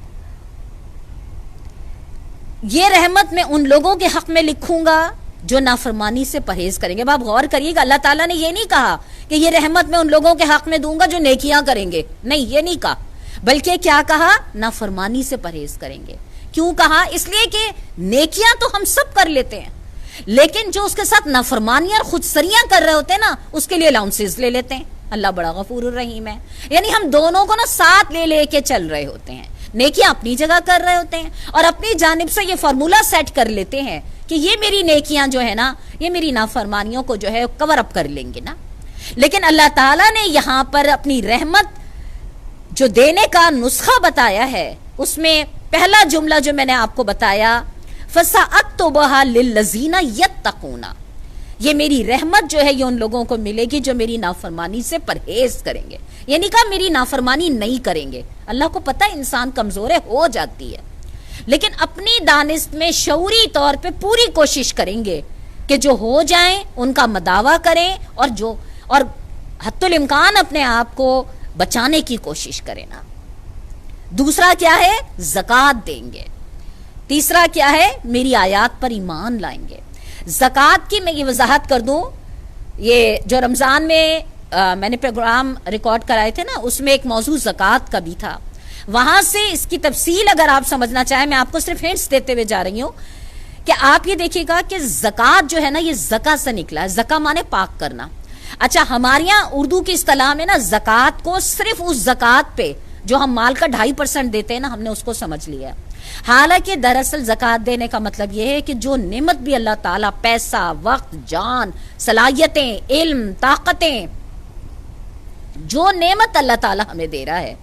یہ رحمت میں ان لوگوں کے حق میں لکھوں گا جو نافرمانی سے پرہیز کریں گے۔ اب آپ غور کریے گا، اللہ تعالیٰ نے یہ نہیں کہا کہ یہ رحمت میں ان لوگوں کے حق میں دوں گا جو نیکیاں کریں گے، نہیں، یہ نہیں کہا، بلکہ کیا کہا؟ نافرمانی سے پرہیز کریں گے۔ کیوں کہا؟ اس لیے کہ نیکیاں تو ہم سب کر لیتے ہیں، لیکن جو اس کے ساتھ نافرمانیاں اور خودسریاں کر رہے ہوتے ہیں نا، اس کے لیے الاؤنسز لے لیتے ہیں۔ اللہ بڑا غفور الرحیم ہے، یعنی ہم دونوں کو نا ساتھ لے کے چل رہے ہوتے ہیں۔ نیکیاں اپنی جگہ کر رہے ہوتے ہیں اور اپنی جانب سے یہ فارمولا سیٹ کر لیتے ہیں کہ یہ میری نیکیاں جو ہے نا، یہ میری نافرمانیوں کو جو ہے کور اپ کر لیں گے نا۔ لیکن اللہ تعالیٰ نے یہاں پر اپنی رحمت جو دینے کا نسخہ بتایا ہے، اس میں پہلا جملہ جو میں نے آپ کو بتایا، فَسَأَكْتُبُهَا لِلَّذِينَ يَتَّقُونَ، یہ میری رحمت جو ہے یہ ان لوگوں کو ملے گی جو میری نافرمانی سے پرہیز کریں گے، یعنی کہا میری نافرمانی نہیں کریں گے۔ اللہ کو پتہ ہے انسان کمزور ہے، ہو جاتی ہے، لیکن اپنی دانست میں شعوری طور پہ پوری کوشش کریں گے کہ جو ہو جائیں ان کا مداوع کریں، اور حتی الامکان اپنے آپ کو بچانے کی کوشش کریں نا۔ دوسرا کیا ہے؟ زکوٰۃ دیں گے۔ تیسرا کیا ہے؟ میری آیات پر ایمان لائیں گے۔ زکوٰۃ کی میں یہ وضاحت کر دوں، یہ جو رمضان میں نے پروگرام ریکارڈ کرائے تھے نا، اس میں ایک موضوع زکوٰۃ کا بھی تھا، وہاں سے اس کی تفصیل اگر آپ سمجھنا چاہیں، میں آپ کو صرف ہنٹس دیتے ہوئے جا رہی ہوں کہ آپ یہ دیکھیے گا کہ زکوٰۃ جو ہے نا، یہ زکا سے نکلا ہے، زکا مانے پاک کرنا۔ اچھا، ہمارے یہاں اردو کی اصطلاح میں نا زکوٰۃ کو صرف اس زکوٰۃ پہ جو ہم مال کا 2.5% دیتے ہیں نا، ہم نے اس کو سمجھ لیا ہے، حالانکہ دراصل زکوٰۃ دینے کا مطلب یہ ہے کہ جو نعمت بھی اللہ تعالیٰ، پیسہ، وقت، جان، صلاحیتیں، علم، طاقتیں، جو نعمت اللہ تعالیٰ ہمیں دے رہا ہے،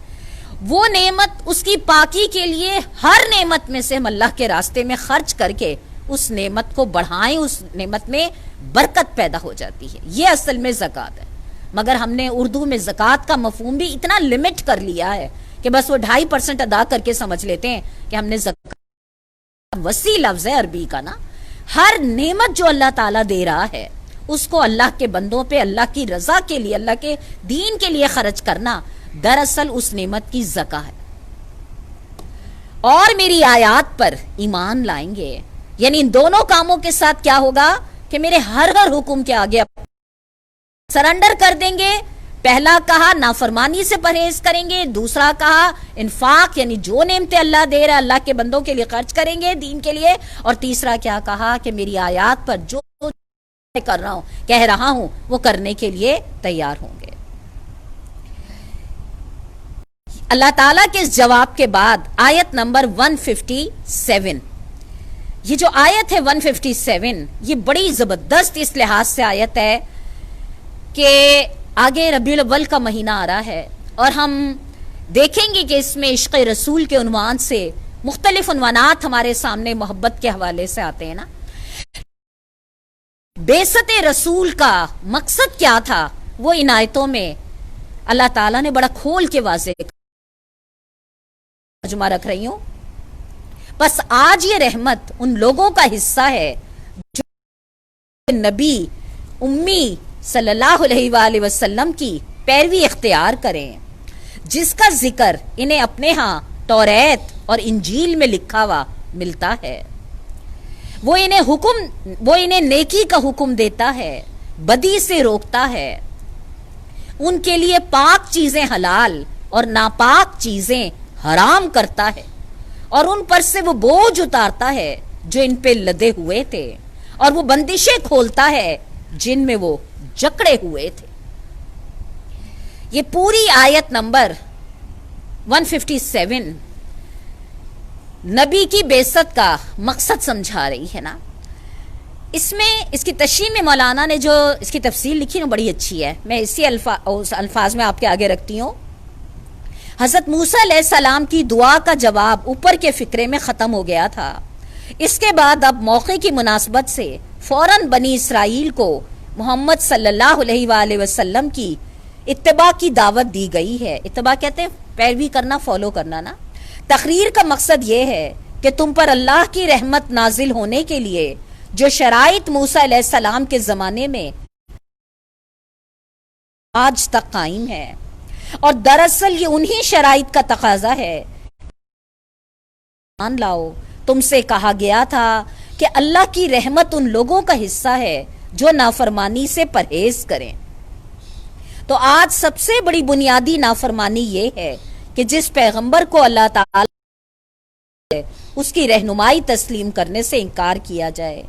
وہ نعمت اس کی پاکی کے لیے ہر نعمت میں سے ہم اللہ کے راستے میں خرچ کر کے اس نعمت کو بڑھائیں، اس نعمت میں برکت پیدا ہو جاتی ہے. یہ اصل میں زکوٰۃ ہے. مگر ہم نے اردو میں زکوٰۃ کا مفہوم بھی اتنا لمٹ کر لیا ہے کہ بس وہ 2.5% ادا کر کے سمجھ لیتے ہیں کہ ہم نے زکوٰۃ. وسیع لفظ ہے عربی کا نا. ہر نعمت جو اللہ تعالیٰ دے رہا ہے اس کو اللہ کے بندوں پہ اللہ کی رضا کے لیے، اللہ کے دین کے لیے خرچ کرنا دراصل اس نعمت کی زکوٰۃ ہے. اور میری آیات پر ایمان لائیں گے، یعنی ان دونوں کاموں کے ساتھ کیا ہوگا کہ میرے ہر حکم کے آگے سرنڈر کر دیں گے. پہلا کہا نافرمانی سے پرہیز کریں گے، دوسرا کہا انفاق یعنی جو نعمتیں اللہ دے رہا ہے اللہ کے بندوں کے لیے خرچ کریں گے دین کے لیے، اور تیسرا کیا کہا کہ میری آیات پر جو کر رہا ہوں کہہ رہا ہوں وہ کرنے کے لیے تیار ہوں گے. اللہ تعالیٰ کے اس جواب کے بعد آیت نمبر 157، یہ جو آیت ہے 157 یہ بڑی زبردست اس لحاظ سے آیت ہے کہ آگے ربیع الاول کا مہینہ آ رہا ہے اور ہم دیکھیں گے کہ اس میں عشق رسول کے عنوان سے مختلف عنوانات ہمارے سامنے محبت کے حوالے سے آتے ہیں نا. بعثت رسول کا مقصد کیا تھا وہ ان آیتوں میں اللہ تعالیٰ نے بڑا کھول کے واضح ترجمہ رکھ رہی ہوں. بس آج یہ رحمت ان لوگوں کا حصہ ہے جو نبی امی صلی اللہ علیہ وآلہ وسلم کی پیروی اختیار کریں، جس کا ذکر انہیں اپنے ہاں توریت اور انجیل میں لکھا ہوا ملتا ہے. وہ انہیں نیکی کا حکم دیتا ہے، بدی سے روکتا ہے، ان کے لیے پاک چیزیں حلال اور ناپاک چیزیں حرام کرتا ہے، اور ان پر سے وہ بوجھ اتارتا ہے جو ان پہ لدے ہوئے تھے، اور وہ بندشیں کھولتا ہے جن میں وہ جکڑے ہوئے تھے. یہ پوری آیت نمبر 157 نبی کی بعثت کا مقصد سمجھا رہی ہے نا. اس میں اس کی تشریح میں مولانا نے جو اس کی تفصیل لکھی نا بڑی اچھی ہے. میں اسی الفاظ میں آپ کے آگے رکھتی ہوں. حضرت موسیٰ علیہ السلام کی دعا کا جواب اوپر کے فقرے میں ختم ہو گیا تھا. اس کے بعد اب موقع کی مناسبت سے فوراً بنی اسرائیل کو محمد صلی اللہ علیہ وآلہ وسلم کی اتباع کی دعوت دی گئی ہے. اتباع کہتے ہیں پیروی کرنا، فالو کرنا نا. تقریر کا مقصد یہ ہے کہ تم پر اللہ کی رحمت نازل ہونے کے لیے جو شرائط موسیٰ علیہ السلام کے زمانے میں آج تک قائم ہے، اور دراصل یہ انہی شرائط کا تقاضا ہے. مان لاؤ تم سے کہا گیا تھا کہ اللہ کی رحمت ان لوگوں کا حصہ ہے جو نافرمانی سے پرہیز کریں. تو آج سب سے بڑی بنیادی نافرمانی یہ ہے کہ جس پیغمبر کو اللہ تعالی اس کی رہنمائی تسلیم کرنے سے انکار کیا جائے.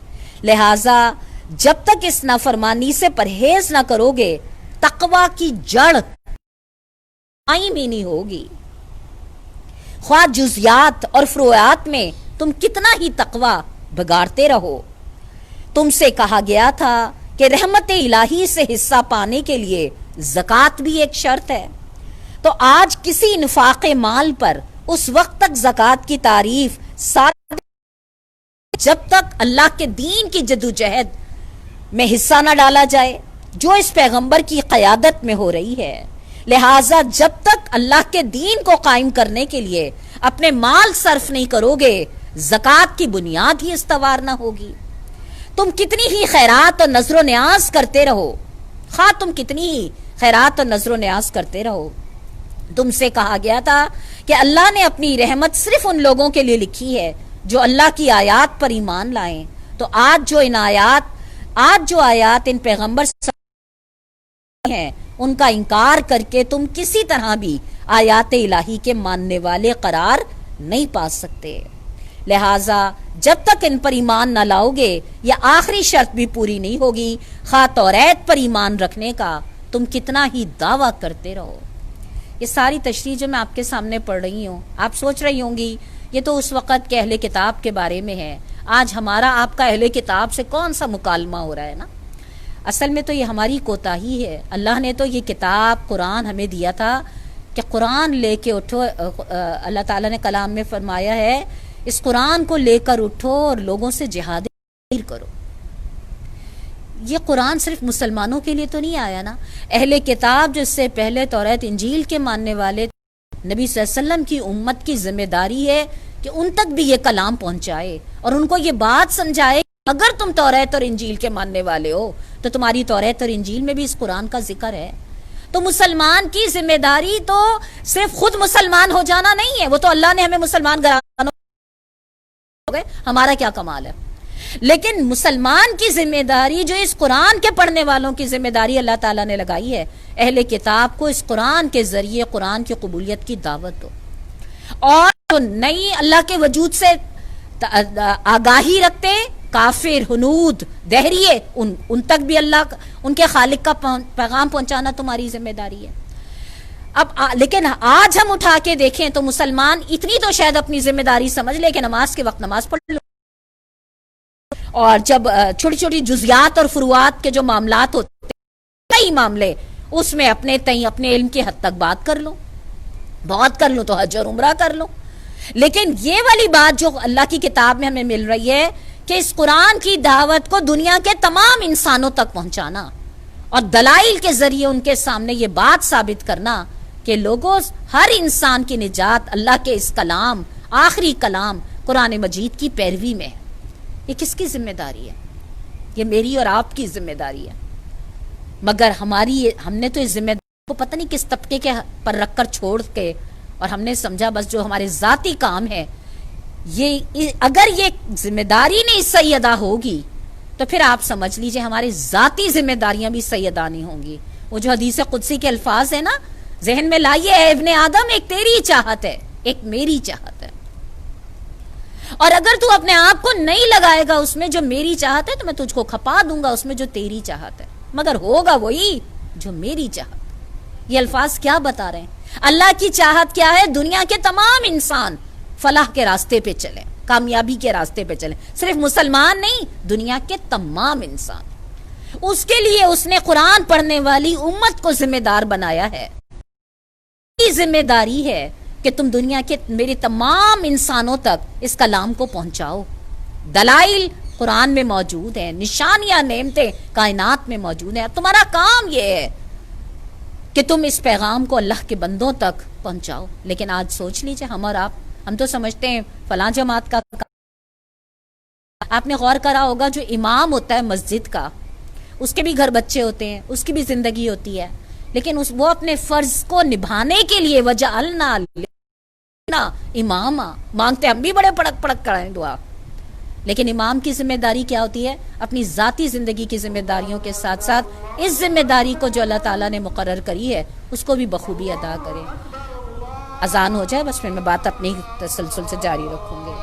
لہٰذا جب تک اس نافرمانی سے پرہیز نہ کرو گے تقویٰ کی جڑ قائم ہی نہیں ہوگی. خواہ جزیات اور فروعات میں تم کتنا ہی تقویٰ بگاڑتے رہو. تم سے کہا گیا تھا کہ رحمت الہی سے حصہ پانے کے لیے زکوٰۃ بھی ایک شرط ہے. تو آج کسی انفاق مال پر اس وقت تک زکوٰۃ کی تعریف جب تک اللہ کے دین کی جدوجہد میں حصہ نہ ڈالا جائے جو اس پیغمبر کی قیادت میں ہو رہی ہے. لہٰذا جب تک اللہ کے دین کو قائم کرنے کے لیے اپنے مال صرف نہیں کرو گے زکوٰۃ کی بنیاد ہی استوار نہ ہوگی. تم کتنی ہی خیرات اور نذر و نیاز کرتے رہو، خواہ تم کتنی ہی خیرات اور نذر و نیاز کرتے رہو. تم سے کہا گیا تھا کہ اللہ نے اپنی رحمت صرف ان لوگوں کے لیے لکھی ہے جو اللہ کی آیات پر ایمان لائیں. تو آج جو آیات ان پیغمبر ہیں ان کا انکار کر کے تم کسی طرح بھی آیات الہی کے ماننے والے قرار نہیں پا سکتے. لہٰذا جب تک ان پر ایمان نہ لاؤ گے یہ آخری شرط بھی پوری نہیں ہوگی، خواہ توریت پر ایمان رکھنے کا تم کتنا ہی دعویٰ کرتے رہو. یہ ساری تشریح جو میں آپ کے سامنے پڑھ رہی ہوں آپ سوچ رہی ہوں گی یہ تو اس وقت کے اہل کتاب کے بارے میں ہے. آج ہمارا آپ کا اہل کتاب سے کون سا مکالمہ ہو رہا ہے نا. اصل میں تو یہ ہماری کوتاہی ہے. اللہ نے تو یہ کتاب قرآن ہمیں دیا تھا کہ قرآن لے کے اٹھو. اللہ تعالیٰ نے کلام میں فرمایا ہے اس قرآن کو لے کر اٹھو اور لوگوں سے جہاد کرو. یہ قرآن صرف مسلمانوں کے لیے تو نہیں آیا نا. اہل کتاب جو اس سے پہلے توریت انجیل کے ماننے والے نبی صلی اللہ علیہ وسلم کی امت کی ذمہ داری ہے کہ ان تک بھی یہ کلام پہنچائے اور ان کو یہ بات سمجھائے کہ اگر تم توریت اور انجیل کے ماننے والے ہو تو تمہاری توریت اور انجیل میں بھی اس قرآن کا ذکر ہے. تو مسلمان کی ذمہ داری تو صرف خود مسلمان ہو جانا نہیں ہے، وہ تو اللہ نے ہمیں مسلمان گرانا ہو گئے، ہمارا کیا کمال ہے. لیکن مسلمان کی ذمہ داری جو اس قرآن کے پڑھنے والوں کی ذمہ داری اللہ تعالیٰ نے لگائی ہے، اہل کتاب کو اس قرآن کے ذریعے قرآن کی قبولیت کی دعوت دو، اور جو نئی اللہ کے وجود سے آگاہی رکھتے کافر، ہنود، دہریے، ان تک بھی اللہ ان کے خالق کا پیغام پہنچانا تمہاری ذمہ داری ہے. اب لیکن آج ہم اٹھا کے دیکھیں تو مسلمان اتنی تو شاید اپنی ذمہ داری سمجھ لے کہ نماز کے وقت نماز پڑھ لو، اور جب چھوٹی چھوٹی جزیات اور فروعات کے جو معاملات ہوتے ہیں کئی معاملے، اس میں اپنے تئیں اپنے علم کی حد تک بات کر لو، بہت کر لو تو حج اور عمرہ کر لو. لیکن یہ والی بات جو اللہ کی کتاب میں ہمیں مل رہی ہے کہ اس قرآن کی دعوت کو دنیا کے تمام انسانوں تک پہنچانا اور دلائل کے ذریعے ان کے سامنے یہ بات ثابت کرنا کہ لوگوں ہر انسان کی نجات اللہ کے اس کلام، آخری کلام قرآن مجید کی پیروی میں ہے. یہ کس کی ذمہ داری ہے؟ یہ میری اور آپ کی ذمہ داری ہے. مگر ہم نے تو اس ذمہ داری کو پتہ نہیں کس طبقے کے پر رکھ کر چھوڑ کے، اور ہم نے سمجھا بس جو ہمارے ذاتی کام ہے یہ، اگر یہ ذمہ داری نہیں صحیح ادا ہوگی تو پھر آپ سمجھ لیجئے ہماری ذاتی ذمہ داریاں بھی صحیح ادا نہیں ہوں گی. وہ جو حدیث قدسی کے الفاظ ہیں نا، ذہن میں لائیے، اے ابن آدم، ایک تیری چاہت ہے، ایک میری چاہت ہے، اور اگر تو اپنے آپ کو نہیں لگائے گا اس میں جو میری چاہت ہے تو میں تجھ کو کھپا دوں گا اس میں جو تیری چاہت ہے، مگر ہوگا وہی جو میری چاہت. یہ الفاظ کیا بتا رہے ہیں؟ اللہ کی چاہت کیا ہے؟ دنیا کے تمام انسان فلاح کے راستے پہ چلیں، کامیابی کے راستے پہ چلیں. صرف مسلمان نہیں، دنیا کے تمام انسان. اس کے لیے اس نے قرآن پڑھنے والی امت کو ذمہ دار بنایا ہے. یہ ذمہ داری ہے کہ تم دنیا کے میرے تمام انسانوں تک اس کلام کو پہنچاؤ. دلائل قرآن میں موجود ہیں، نشانیاں، نعمتیں کائنات میں موجود ہیں. تمہارا کام یہ ہے کہ تم اس پیغام کو اللہ کے بندوں تک پہنچاؤ. لیکن آج سوچ لیجئے، ہم اور آپ، ہم تو سمجھتے ہیں فلاں جماعت کا. آپ نے غور کرا ہوگا جو امام ہوتا ہے مسجد کا، اس کے بھی گھر بچے ہوتے ہیں، اس کی بھی زندگی ہوتی ہے، لیکن وہ اپنے فرض کو نبھانے کے لیے وجعلنا اماما مانگتے، ہم بھی بڑے پڑک پڑک کرائیں دعا. لیکن امام کی ذمہ داری کیا ہوتی ہے؟ اپنی ذاتی زندگی کی ذمہ داریوں کے ساتھ ساتھ اس ذمہ داری کو جو اللہ تعالیٰ نے مقرر کری ہے اس کو بھی بخوبی ادا کرے. اذان ہو جائے بس پھر میں بات اپنی تسلسل سے جاری رکھوں گی.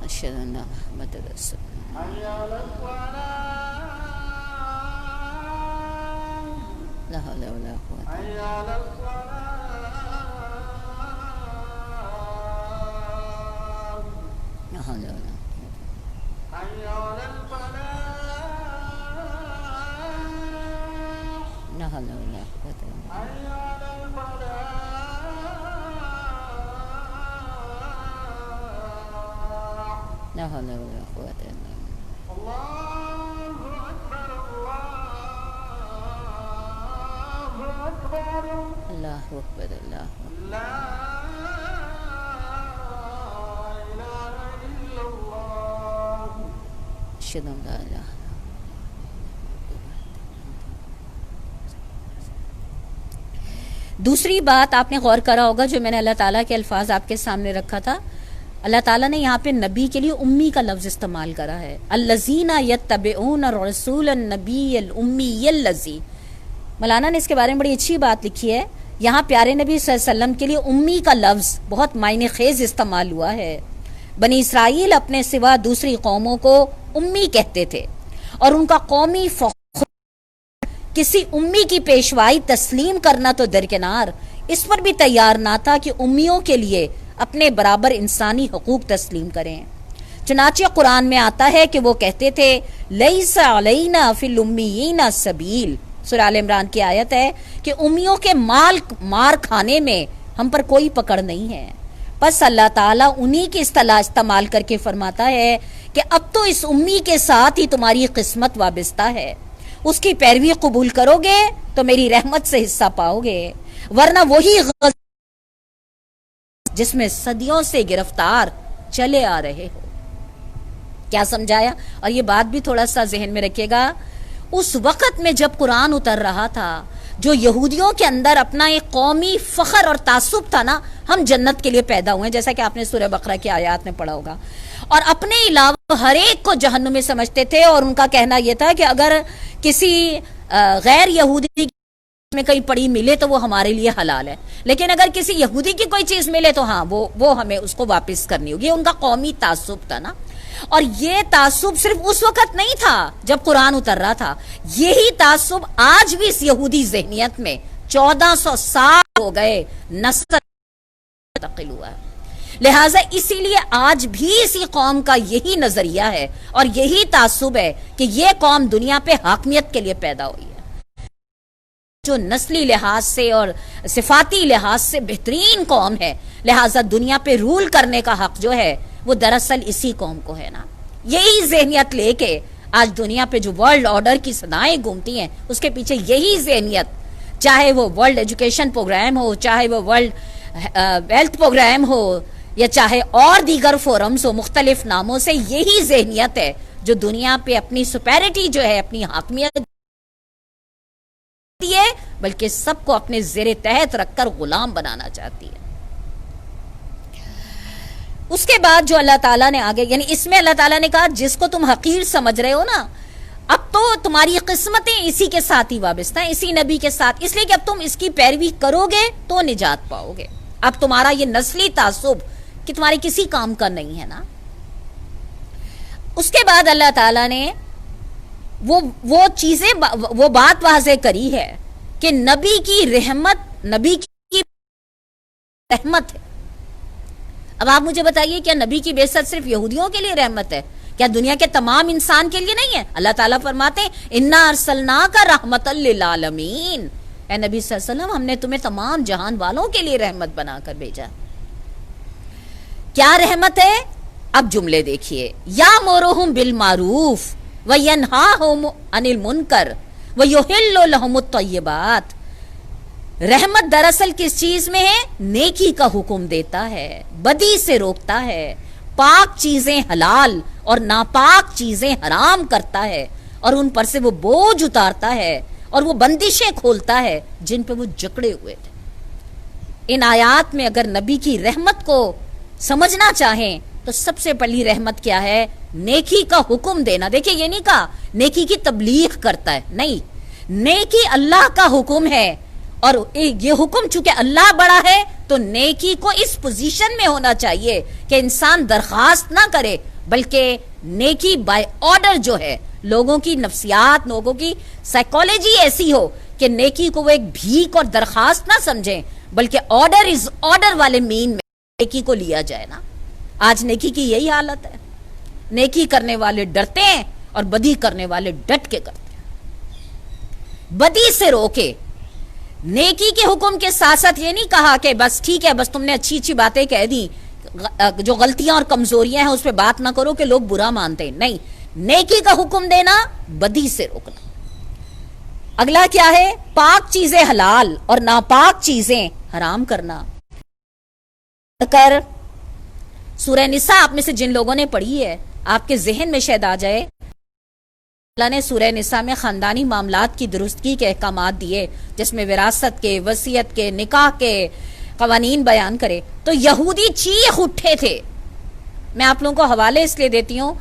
أشهد أن محمد رسول لا حول ولا قوة لا حول ولا لا حول ولا قوة لا حول ولا قوة إلا بالله. الله أكبر الله أكبر. أشهد أن لا إله. دوسری بات آپ نے غور کرا ہوگا جو میں نے اللہ تعالیٰ کے الفاظ آپ کے سامنے رکھا تھا. اللہ تعالیٰ نے یہاں پہ نبی کے لیے امی کا لفظ استعمال کرا ہے. الذین یتبعون الرسول النبی الامی الذی. مولانا نے اس کے بارے میں بڑی اچھی بات لکھی ہے. یہاں پیارے نبی صلی اللہ علیہ وسلم کے لیے امی کا لفظ بہت معنی خیز استعمال ہوا ہے. بنی اسرائیل اپنے سوا دوسری قوموں کو امی کہتے تھے اور ان کا قومی فخر کسی امی کی پیشوائی تسلیم کرنا تو درکنار، اس پر بھی تیار نہ تھا کہ امیوں کے لیے اپنے برابر انسانی حقوق تسلیم کریں. چنانچہ قرآن میں آتا ہے کہ وہ کہتے تھے لیس علینا فی الامیین سبیل. سورہ آل عمران کی آیت ہے کہ امیوں کے مار کھانے میں ہم پر کوئی پکڑ نہیں ہے. بس اللہ تعالیٰ انہی کی اصطلاح استعمال کر کے فرماتا ہے کہ اب تو اس امی کے ساتھ ہی تمہاری قسمت وابستہ ہے. اس کی پیروی قبول کرو گے تو میری رحمت سے حصہ پاؤ گے، ورنہ وہی جس میں صدیوں سے گرفتار چلے آ رہے ہو. کیا سمجھایا؟ اور یہ بات بھی تھوڑا سا ذہن میں رکھیے گا، اس وقت میں جب قرآن اتر رہا تھا، جو یہودیوں کے اندر اپنا ایک قومی فخر اور تعصب تھا نا، ہم جنت کے لیے پیدا ہوئے ہیں، جیسا کہ آپ نے سورہ بقرہ کی آیات میں پڑھا ہوگا، اور اپنے علاوہ ہر ایک کو جہنمی سمجھتے تھے. اور ان کا کہنا یہ تھا کہ اگر کسی غیر یہودی میں کہیں پڑی ملے تو وہ ہمارے لیے حلال ہے، لیکن اگر کسی یہودی کی کوئی چیز ملے تو ہاں وہ ہمیں اس کو واپس کرنی ہوگی. ان کا قومی تعصب تھا نا. اور یہ تعصب صرف اس وقت نہیں تھا جب قرآن اتر رہا تھا، یہی تعصب آج بھی اس یہودی ذہنیت میں 1400 سال ہو گئے نسل منتقل ہوا ہے. لہٰذا اسی لیے آج بھی اسی قوم کا یہی نظریہ ہے اور یہی تعصب ہے کہ یہ قوم دنیا پہ حاکمیت کے لیے پیدا ہوئی ہے، جو نسلی لحاظ سے اور صفاتی لحاظ سے بہترین قوم ہے. لہٰذا دنیا پہ رول کرنے کا حق جو ہے وہ دراصل اسی قوم کو ہے نا. یہی ذہنیت لے کے آج دنیا پہ جو ورلڈ آرڈر کی صدائیں گھومتی ہیں، اس کے پیچھے یہی ذہنیت، چاہے وہ ورلڈ ایجوکیشن پروگرام ہو، چاہے وہ ورلڈ ویلتھ پروگرام ہو، یا چاہے اور دیگر فورمز ہو مختلف ناموں سے، یہی ذہنیت ہے جو دنیا پہ اپنی سپیرٹی جو ہے، اپنی حاکمیت ہے، بلکہ سب کو اپنے زیر تحت رکھ کر غلام بنانا چاہتی ہے. اس کے بعد جو اللہ تعالیٰ نے آگے، یعنی اس میں اللہ تعالیٰ نے کہا جس کو تم حقیر سمجھ رہے ہو نا، اب تو تمہاری قسمتیں اسی کے ساتھ ہی وابستہ ہیں، اسی نبی کے ساتھ، اس لیے کہ اب تم اس کی پیروی کرو گے تو نجات پاؤ گے. اب تمہارا یہ نسلی تعصب کہ تمہارے کسی کام کا نہیں ہے نا. اس کے بعد اللہ تعالیٰ نے وہ چیزیں، وہ بات واضح کری ہے کہ نبی کی رحمت، نبی کی رحمت ہے. اب آپ مجھے بتائیے، کیا نبی کی بعثت صرف یہودیوں کے لیے رحمت ہے؟ کیا دنیا کے تمام انسان کے لیے نہیں ہے؟ اللہ تعالیٰ فرماتے ہیں انا ارسلناک رحمۃ للعالمین، اے نبی صلی اللہ علیہ وسلم ہم نے تمہیں تمام جہان والوں کے لیے رحمت بنا کر بھیجا. کیا رحمت ہے؟ اب جملے دیکھیے، یامرہم بالمعروف وینہاہم عن المنکر ویحل لہم الطیبات. رحمت دراصل کس چیز میں ہے؟ نیکی کا حکم دیتا ہے، بدی سے روکتا ہے، پاک چیزیں حلال اور ناپاک چیزیں حرام کرتا ہے، اور ان پر سے وہ بوجھ اتارتا ہے اور وہ بندشیں کھولتا ہے جن پہ وہ جکڑے ہوئے تھے. ان آیات میں اگر نبی کی رحمت کو سمجھنا چاہیں تو سب سے پہلی رحمت کیا ہے؟ نیکی کا حکم دینا. دیکھیں یہ نہیں کہا نیکی کی تبلیغ کرتا ہے، نہیں، نیکی اللہ کا حکم ہے، اور یہ حکم چونکہ اللہ بڑا ہے تو نیکی کو اس پوزیشن میں ہونا چاہیے کہ انسان درخواست نہ کرے، بلکہ نیکی بائی آرڈر جو ہے، لوگوں کی نفسیات، لوگوں کی سائیکالوجی ایسی ہو کہ نیکی کو وہ ایک بھیک اور درخواست نہ سمجھیں، بلکہ آرڈر از آرڈر والے مین میں نیکی کو لیا جائے نا. آج نیکی کی یہی حالت ہے، نیکی کرنے والے ڈرتے ہیں اور بدی کرنے والے ڈٹ کے کرتے ہیں. بدی سے روکے، نیکی کے حکم کے ساتھ ساتھ یہ نہیں کہا کہ بس ٹھیک ہے، بس تم نے اچھی اچھی باتیں کہہ دی، جو غلطیاں اور کمزوریاں ہیں اس پہ بات نہ کرو کہ لوگ برا مانتے ہیں. نہیں، نیکی کا حکم دینا، بدی سے روکنا. اگلا کیا ہے؟ پاک چیزیں حلال اور ناپاک چیزیں حرام کرنا. کر سورہ نساء آپ میں سے جن لوگوں نے پڑھی ہے، آپ کے ذہن میں شاید آ جائے، اللہ نے سورہ نساء میں خاندانی معاملات کی درستگی کے احکامات دیے، جس میں وراثت کے، وصیت کے، نکاح کے قوانین بیان کرے. تو یہودی چیخ اٹھے تھے. میں آپ لوگوں کو حوالے اس لیے دیتی ہوں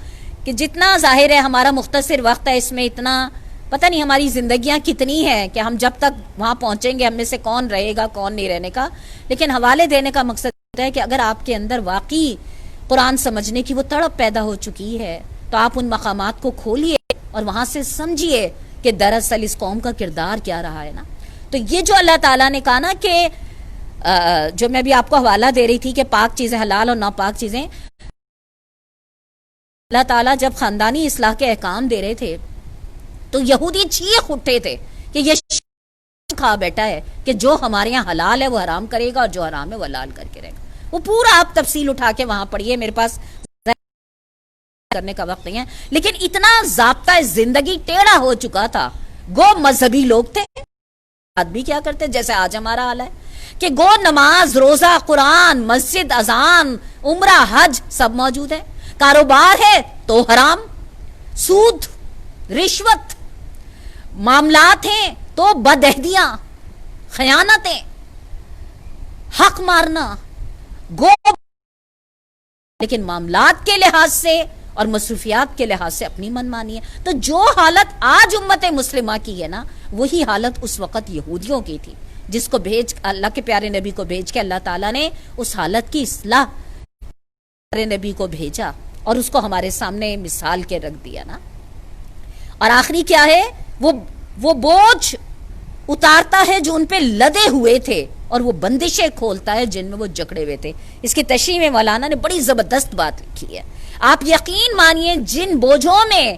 کہ جتنا ظاہر ہے ہمارا مختصر وقت ہے، اس میں اتنا پتہ نہیں ہماری زندگیاں کتنی ہیں کہ ہم جب تک وہاں پہنچیں گے ہم میں سے کون رہے گا کون نہیں رہنے کا. لیکن حوالے دینے کا مقصد ہے کہ اگر آپ کے اندر واقعی قرآن سمجھنے کی وہ تڑپ پیدا ہو چکی ہے تو آپ ان مقامات کو کھولیے اور وہاں سے سمجھیے کہ دراصل اس قوم کا کردار کیا رہا ہے نا. تو یہ جو اللہ تعالیٰ نے کہا نا کہ جو میں بھی آپ کو حوالہ دے رہی تھی کہ پاک چیزیں حلال اور ناپاک چیزیں, اللہ تعالیٰ جب خاندانی اصلاح کے احکام دے رہے تھے تو یہودی چیخ اٹھے تھے کہ یہ کھا بیٹا ہے کہ جو ہمارے یہاں حلال ہے وہ حرام کرے گا اور جو حرام ہے وہ حلال کر کے رہے گا. وہ پورا آپ تفصیل اٹھا کے وہاں پڑھیے, میرے پاس کرنے کا وقت نہیں ہے. لیکن اتنا ضابطہ زندگی ٹیڑھا ہو چکا تھا. گو مذہبی لوگ تھے, آدمی کیا کرتے جیسے آج ہمارا حال ہے کہ گو نماز روزہ قرآن مسجد اذان عمرہ حج سب موجود ہے, کاروبار ہے تو حرام, سود رشوت, معاملات ہیں تو بدعہدیاں خیانتیں حق مارنا گو, لیکن معاملات کے لحاظ سے اور مصروفیات کے لحاظ سے اپنی من مانی ہے. تو جو حالت آج امت مسلمہ کی ہے نا وہی حالت اس وقت یہودیوں کی تھی, جس کو بھیج اللہ کے پیارے نبی کو بھیج کے اللہ تعالیٰ نے اس حالت کی اصلاح پیارے نبی کو بھیجا اور اس کو ہمارے سامنے مثال کے رکھ دیا نا. اور آخری کیا ہے, وہ بوجھ اتارتا ہے جو ان پہ لدے ہوئے تھے اور وہ بندشیں کھولتا ہے جن میں وہ جکڑے ہوئے تھے. اس کی تشریح میں مولانا نے بڑی زبردست بات لکھی ہے. آپ یقین مانیے جن بوجھوں میں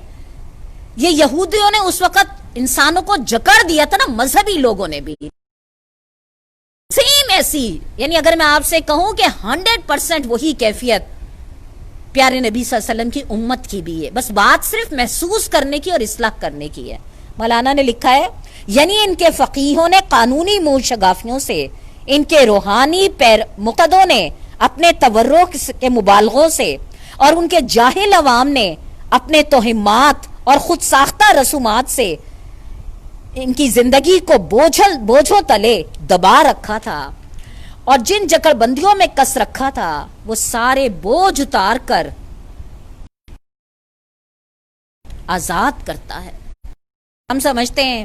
یہ یہودیوں نے اس وقت انسانوں کو جکڑ دیا تھا نا, مذہبی لوگوں نے بھی سیم ایسی, یعنی اگر میں آپ سے کہوں کہ 100% وہی کیفیت پیارے نبی صلی اللہ علیہ وسلم کی امت کی بھی ہے, بس بات صرف محسوس کرنے کی اور اصلاح کرنے کی ہے. مولانا نے لکھا ہے یعنی ان کے فقیہوں نے قانونی منہ شگافیوں سے, ان کے روحانی مقتدوں نے اپنے تورع کے مبالغوں سے اور ان کے جاہل عوام نے اپنے توہمات اور خود ساختہ رسومات سے ان کی زندگی کو بوجھوں تلے دبا رکھا تھا اور جن جکڑ بندیوں میں کس رکھا تھا وہ سارے بوجھ اتار کر آزاد کرتا ہے. ہم سمجھتے ہیں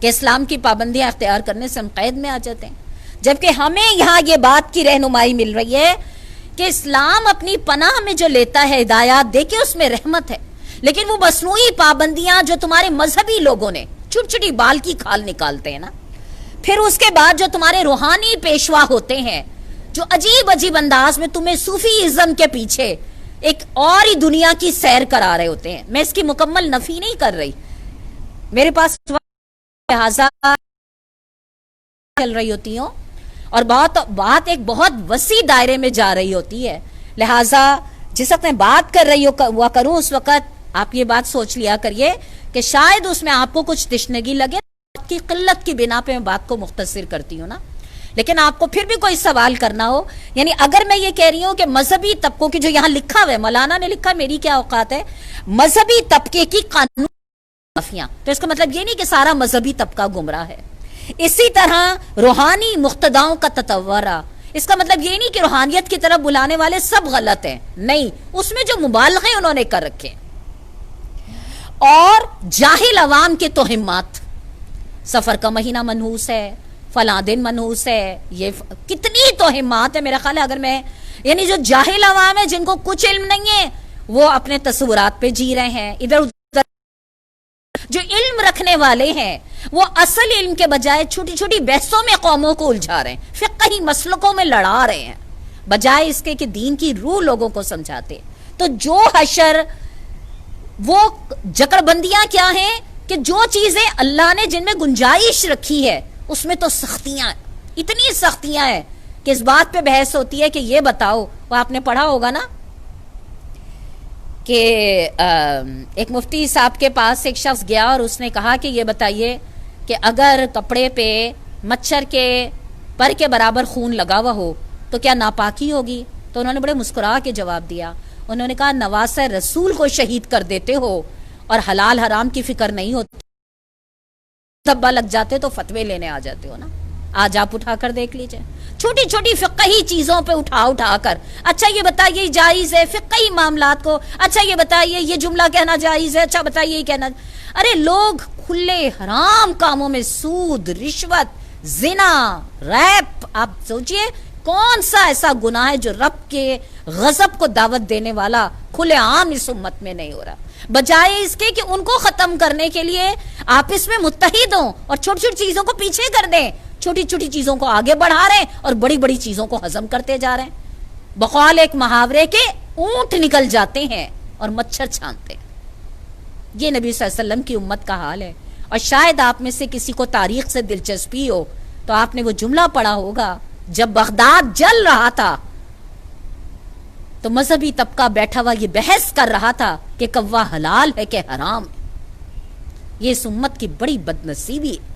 کہ اسلام کی پابندیاں اختیار کرنے سے ہم قید میں آ جاتے ہیں, جبکہ ہمیں یہاں یہ بات کی رہنمائی مل رہی ہے کہ اسلام اپنی پناہ میں جو لیتا ہے ہدایات دے کے اس میں رحمت ہے, لیکن وہ مصنوعی پابندیاں جو تمہارے مذہبی لوگوں نے چھوٹی چھوٹی بال کی کھال نکالتے ہیں نا, پھر اس کے بعد جو تمہارے روحانی پیشوا ہوتے ہیں جو عجیب عجیب انداز میں تمہیں صوفی ازم کے پیچھے ایک اور ہی دنیا کی سیر کرا رہے ہوتے ہیں. میں اس کی مکمل نفی نہیں کر رہی, میرے پاس لہٰذا چل رہی ہوتی ہوں اور بات ایک بہت وسیع دائرے میں جا رہی ہوتی ہے, لہٰذا جس وقت میں بات کر رہی ہوا کروں اس وقت آپ یہ بات سوچ لیا کریے کہ شاید اس میں آپ کو کچھ تشنگی لگے, کی قلت کی بنا پہ میں بات کو مختصر کرتی ہوں نا. لیکن آپ کو پھر بھی کوئی سوال کرنا ہو, یعنی اگر میں یہ کہہ رہی ہوں کہ مذہبی طبقوں کی جو یہاں لکھا ہوا ہے, مولانا نے لکھا, میری کیا اوقات ہے, مذہبی طبقے کی قانون معافیاں, تو اس کا مطلب یہ نہیں کہ سارا مذہبی طبقہ گمراہ ہے. اسی طرح روحانی مقتداؤں کا تطورہ, اس کا مطلب یہ نہیں کہ روحانیت کی طرف بلانے والے سب غلط ہیں, نہیں, اس میں جو مبالغے انہوں نے کر رکھے. اور جاہل عوام کے توہمات, سفر کا مہینہ منحوس ہے, فلاں دن منحوس ہے, یہ کتنی توہمات ہے. میرا خیال ہے اگر میں یعنی جو جاہل عوام ہے جن کو کچھ علم نہیں ہے وہ اپنے تصورات پہ جی رہے ہیں ادھر ادھر. جو علم رکھنے والے ہیں وہ اصل علم کے بجائے چھوٹی چھوٹی بحثوں میں قوموں کو الجھا رہے ہیں, فقہی مسلکوں میں لڑا رہے ہیں, بجائے اس کے کہ دین کی روح لوگوں کو سمجھاتے. تو جو حشر وہ جکڑ بندیاں کیا ہیں کہ جو چیزیں اللہ نے جن میں گنجائش رکھی ہے اس میں تو سختیاں, اتنی سختیاں ہیں کہ اس بات پہ بحث ہوتی ہے کہ یہ بتاؤ, وہ آپ نے پڑھا ہوگا نا کہ ایک مفتی صاحب کے پاس ایک شخص گیا اور اس نے کہا کہ یہ بتائیے کہ اگر کپڑے پہ مچھر کے پر کے برابر خون لگا ہوا ہو تو کیا ناپاکی ہوگی؟ تو انہوں نے بڑے مسکرا کے جواب دیا, انہوں نے کہا نواسہ رسول کو شہید کر دیتے ہو اور حلال حرام کی فکر نہیں ہوتی, دھبا لگ جاتے تو فتوے لینے آ جاتے ہو نا. آج آپ اٹھا کر دیکھ لیجئے، چھوٹی چھوٹی فقہی چیزوں پہ اٹھا کر، اچھا یہ بتائیے جائز ہے فقہی معاملات کو، اچھا یہ بتائیے یہ جملہ کہنا جائز ہے، اچھا بتائیے یہ کہنا، ارے لوگ کھلے حرام کاموں میں سود، رشوت، زنا، ریپ، آپ سوچئے کون سا ایسا گناہ ہے جو رب کے غضب کو دعوت دینے والا کھلے عام اس امت میں نہیں ہو رہا؟ بجائے اس کے کہ ان کو ختم کرنے کے لیے آپس میں متحد ہوں اور چھوٹی چھوٹی چیزوں کو پیچھے کر دیں، چھوٹی چھوٹی چیزوں کو آگے بڑھا رہے ہیں اور بڑی بڑی چیزوں کو ہضم کرتے جا رہے ہیں۔ بقول ایک محاورے کے اونٹ نکل جاتے ہیں اور مچھر چھانتے ہیں۔ یہ نبی صلی اللہ علیہ وسلم کی امت کا حال ہے۔ اور شاید آپ میں سے کسی کو تاریخ سے دلچسپی ہو تو آپ نے وہ جملہ پڑھا ہوگا، جب بغداد جل رہا تھا تو مذہبی طبقہ بیٹھا ہوا یہ بحث کر رہا تھا کہ کوا حلال ہے کہ حرام ہے۔ یہ اس امت کی بڑی بدنصیبی ہے،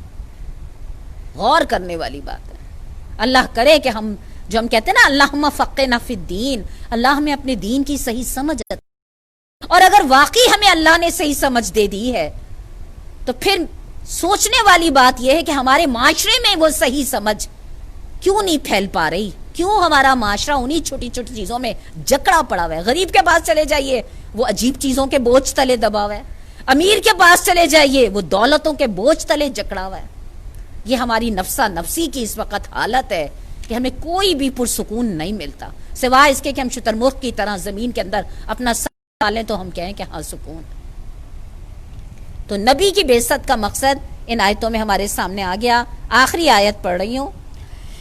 غور کرنے والی بات ہے۔ اللہ کرے کہ ہم جو ہم کہتے ہیں نا اللہم فقہنا فی الدین، اللہ ہمیں اپنے دین کی صحیح سمجھ، اور اگر واقعی ہمیں اللہ نے صحیح سمجھ دے دی ہے تو پھر سوچنے والی بات یہ ہے کہ ہمارے معاشرے میں وہ صحیح سمجھ کیوں نہیں پھیل پا رہی، کیوں ہمارا معاشرہ انہی چھوٹی چھوٹی چیزوں میں جکڑا پڑا ہوا ہے۔ غریب کے پاس چلے جائیے وہ عجیب چیزوں کے بوجھ تلے دبا ہوا ہے، امیر کے پاس چلے جائیے وہ دولتوں کے بوجھ تلے جکڑا ہوا ہے۔ یہ ہماری نفسا نفسی کی اس وقت حالت ہے کہ ہمیں کوئی بھی پرسکون نہیں ملتا، سوائے اس کے کہ ہم شتر مرغ کی طرح زمین کے اندر اپنا سر ڈالیں تو ہم کہیں کہ ہاں سکون۔ تو نبی کی بعثت کا مقصد ان آیتوں میں ہمارے سامنے آ گیا۔ آخری آیت پڑھ رہی ہوں،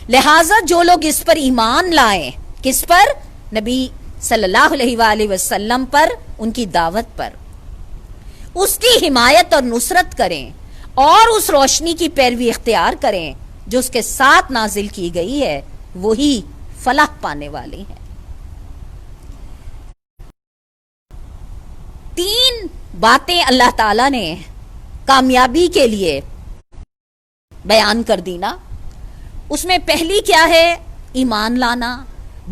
لہٰذا جو لوگ اس پر ایمان لائیں، کس پر؟ نبی صلی اللہ علیہ وآلہ وسلم پر، ان کی دعوت پر، اس کی حمایت اور نصرت کریں اور اس روشنی کی پیروی اختیار کریں جو اس کے ساتھ نازل کی گئی ہے، وہی فلاح پانے والے ہیں۔ تین باتیں اللہ تعالیٰ نے کامیابی کے لیے بیان کر دی نا، اس میں پہلی کیا ہے؟ ایمان لانا،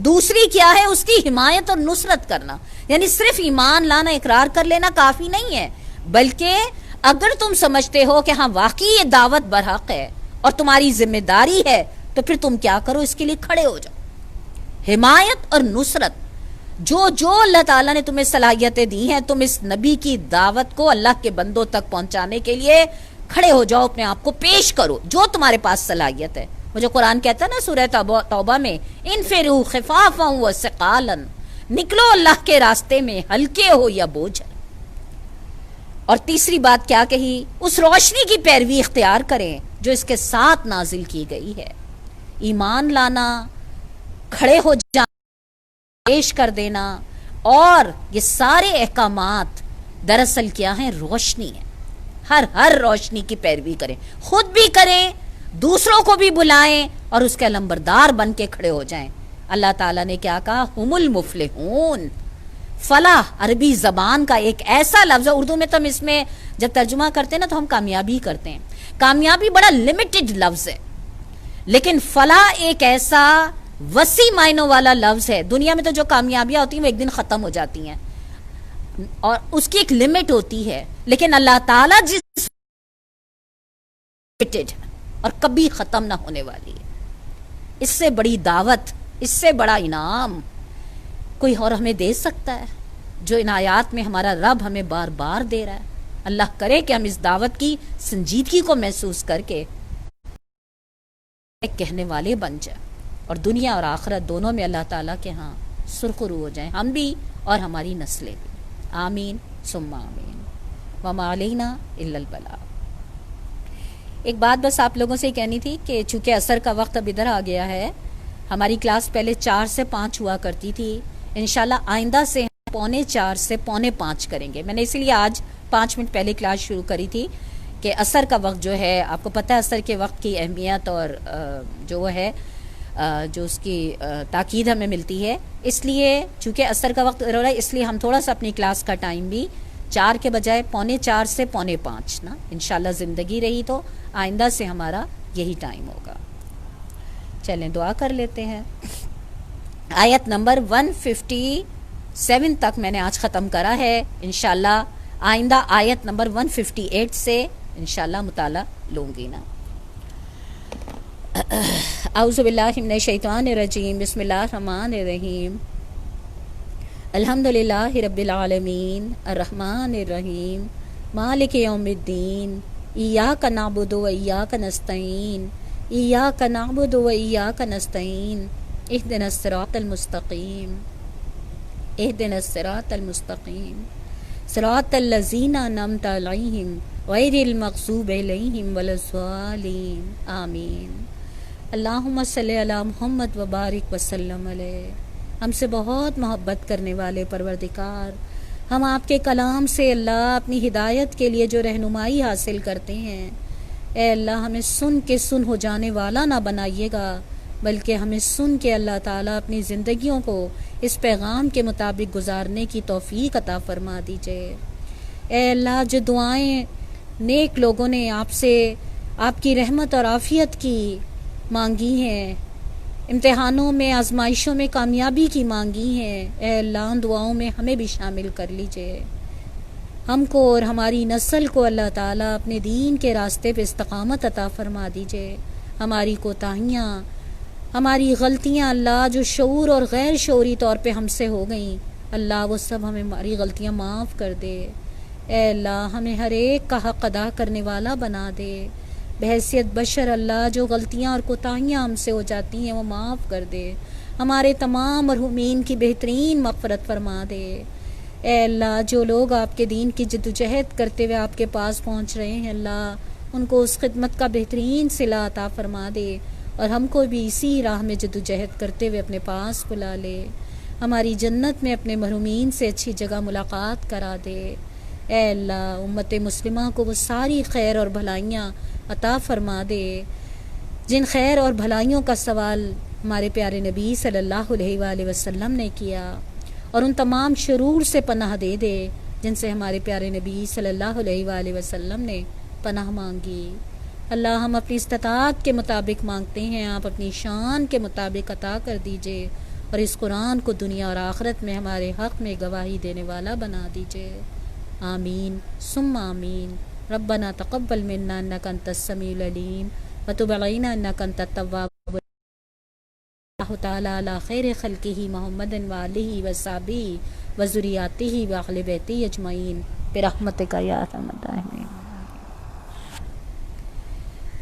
دوسری کیا ہے؟ اس کی حمایت اور نصرت کرنا، یعنی صرف ایمان لانا اقرار کر لینا کافی نہیں ہے، بلکہ اگر تم سمجھتے ہو کہ ہاں واقعی یہ دعوت برحق ہے اور تمہاری ذمہ داری ہے تو پھر تم کیا کرو؟ اس کے لیے کھڑے ہو جاؤ۔ حمایت اور نصرت، جو اللہ تعالیٰ نے تمہیں صلاحیتیں دی ہیں، تم اس نبی کی دعوت کو اللہ کے بندوں تک پہنچانے کے لیے کھڑے ہو جاؤ، اپنے آپ کو پیش کرو جو تمہارے پاس صلاحیت ہے۔ وہ جو قرآن کہتا ہے نا سورہ توبہ میں، انفروا خفافا وثقالا، نکلو اللہ کے راستے میں ہلکے ہو یا بوجھ۔ اور تیسری بات کیا کہی؟ اس روشنی کی پیروی اختیار کریں جو اس کے ساتھ نازل کی گئی ہے۔ ایمان لانا، کھڑے ہو جانا، پیش کر دینا، اور یہ سارے احکامات دراصل کیا ہیں؟ روشنی ہے۔ ہر روشنی کی پیروی کریں، خود بھی کریں، دوسروں کو بھی بلائیں اور اس کے علمبردار بن کے کھڑے ہو جائیں۔ اللہ تعالیٰ نے کیا کہا؟ ہم المفلحون۔ فلاح عربی زبان کا ایک ایسا لفظ ہے، اردو میں تو ہم اس میں جب ترجمہ کرتے ہیں نا تو ہم کامیابی کرتے ہیں، کامیابی بڑا لمیٹڈ لفظ ہے، لیکن فلاح ایک ایسا وسیع معنوں والا لفظ ہے۔ دنیا میں تو جو کامیابیاں ہوتی ہیں وہ ایک دن ختم ہو جاتی ہیں اور اس کی ایک لمٹ ہوتی ہے، لیکن اللہ تعالیٰ جس اور کبھی ختم نہ ہونے والی ہے، اس سے بڑی دعوت، اس سے بڑا انعام کوئی اور ہمیں دے سکتا ہے جو ان آیات میں ہمارا رب ہمیں بار بار دے رہا ہے۔ اللہ کرے کہ ہم اس دعوت کی سنجیدگی کو محسوس کر کے ایک کہنے والے بن جائیں اور دنیا اور آخرت دونوں میں اللہ تعالیٰ کے ہاں سرخرو ہو جائیں، ہم بھی اور ہماری نسلیں بھی۔ آمین ثم آمین۔ وما علینا الا البلاغ۔ ایک بات بس آپ لوگوں سے کہنی تھی کہ چونکہ عصر کا وقت اب ادھر آ گیا ہے، ہماری کلاس پہلے 4 سے 5 ہوا کرتی تھی، انشاءاللہ آئندہ سے ہم 4:45 سے 4:45 کریں گے۔ میں نے اسی لیے آج 5 منٹ پہلے کلاس شروع کری تھی کہ عصر کا وقت جو ہے، آپ کو پتہ ہے عصر کے وقت کی اہمیت اور جو وہ ہے جو اس کی تاکید ہمیں ملتی ہے، اس لیے چونکہ عصر کا وقت ہو رہا ہے اس لیے ہم تھوڑا سا اپنی کلاس کا ٹائم بھی 4 کے بجائے 4:45 سے 4:45 نا، انشاءاللہ زندگی رہی تو آئندہ سے ہمارا یہی ٹائم ہوگا۔ چلیں دعا کر لیتے ہیں۔ آیت نمبر 157 تک میں نے آج ختم کرا ہے، انشاءاللہ آئندہ آیت نمبر 158 سے انشاءاللہ مطالعہ لوں گی نا۔ اعوذ باللہ من الشیطان الرجیم، بسم اللہ الرحمن الرحیم، الحمدللہ رب العالمین، الرحمن الرحیم، مالک یوم الدین، ایاک نعبد و ایاک نستعین، ایاک نعبد و ایاک نستعین، اہدنا الصراط المستقیم، اہدنا الصراط المستقیم، صراط الذین انعمت علیہم غیر المغضوب علیہم ولا الضالین، آمین۔ اللہم صلی علی محمد وبارک وسلم علیہ۔ ہم سے بہت محبت کرنے والے پروردگار، ہم آپ کے کلام سے اللہ اپنی ہدایت کے لیے جو رہنمائی حاصل کرتے ہیں، اے اللہ ہمیں سن کے سن ہو جانے والا نہ بنائیے گا، بلکہ ہمیں سن کے اللہ تعالیٰ اپنی زندگیوں کو اس پیغام کے مطابق گزارنے کی توفیق عطا فرما دیجیے۔ اے اللہ، جو دعائیں نیک لوگوں نے آپ سے آپ کی رحمت اور عافیت کی مانگی ہیں، امتحانوں میں آزمائشوں میں کامیابی کی مانگی ہیں، اے اللہ ان دعاؤں میں ہمیں بھی شامل کر لیجیے۔ ہم کو اور ہماری نسل کو اللہ تعالیٰ اپنے دین کے راستے پہ استقامت عطا فرما دیجیے۔ ہماری کوتاہیاں، ہماری غلطیاں اللہ جو شعور اور غیر شعوری طور پہ ہم سے ہو گئیں، اللہ وہ سب ہمیں ہماری غلطیاں معاف کر دے۔ اے اللہ ہمیں ہر ایک کا حق ادا کرنے والا بنا دے۔ بحیثیت بشر اللہ جو غلطیاں اور کوتاہیاں ہم سے ہو جاتی ہیں وہ معاف کر دے، ہمارے تمام مرحومین کی بہترین مغفرت فرما دے۔ اے اللہ جو لوگ آپ کے دین کی جدوجہد کرتے ہوئے آپ کے پاس پہنچ رہے ہیں، اللہ ان کو اس خدمت کا بہترین صلہ عطا فرما دے، اور ہم کو بھی اسی راہ میں جدوجہد کرتے ہوئے اپنے پاس بلا لے، ہماری جنت میں اپنے مرحومین سے اچھی جگہ ملاقات کرا دے۔ اے اللہ امت مسلمہ کو وہ ساری خیر اور بھلائیاں عطا فرما دے جن خیر اور بھلائیوں کا سوال ہمارے پیارے نبی صلی اللہ علیہ وآلہ وسلم نے کیا، اور ان تمام شرور سے پناہ دے دے جن سے ہمارے پیارے نبی صلی اللہ علیہ وآلہ وسلم نے پناہ مانگی۔ اللہ ہم اپنی استطاعت کے مطابق مانگتے ہیں، آپ اپنی شان کے مطابق عطا کر دیجئے، اور اس قرآن کو دنیا اور آخرت میں ہمارے حق میں گواہی دینے والا بنا دیجئے۔ آمین ثم آمین۔ ربنا تقبل منا انک انت السمیع العلیم وتب علینا انک انت التواب اللہ تعالی علی خیر خلقہ محمد وآلہ وصحبہ وذریاتہ واہل بیتہ اجمعین برحمتک یا ارحم الراحمین۔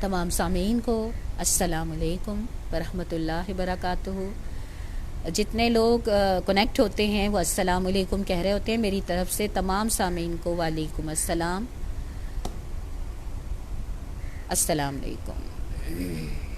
تمام سامعین کو السلام علیکم ورحمۃ اللہ وبرکاتہ۔ جتنے لوگ کنیکٹ ہوتے ہیں وہ السلام علیکم کہہ رہے ہوتے ہیں، میری طرف سے تمام سامعین کو وعلیکم السلام، السلام علیکم۔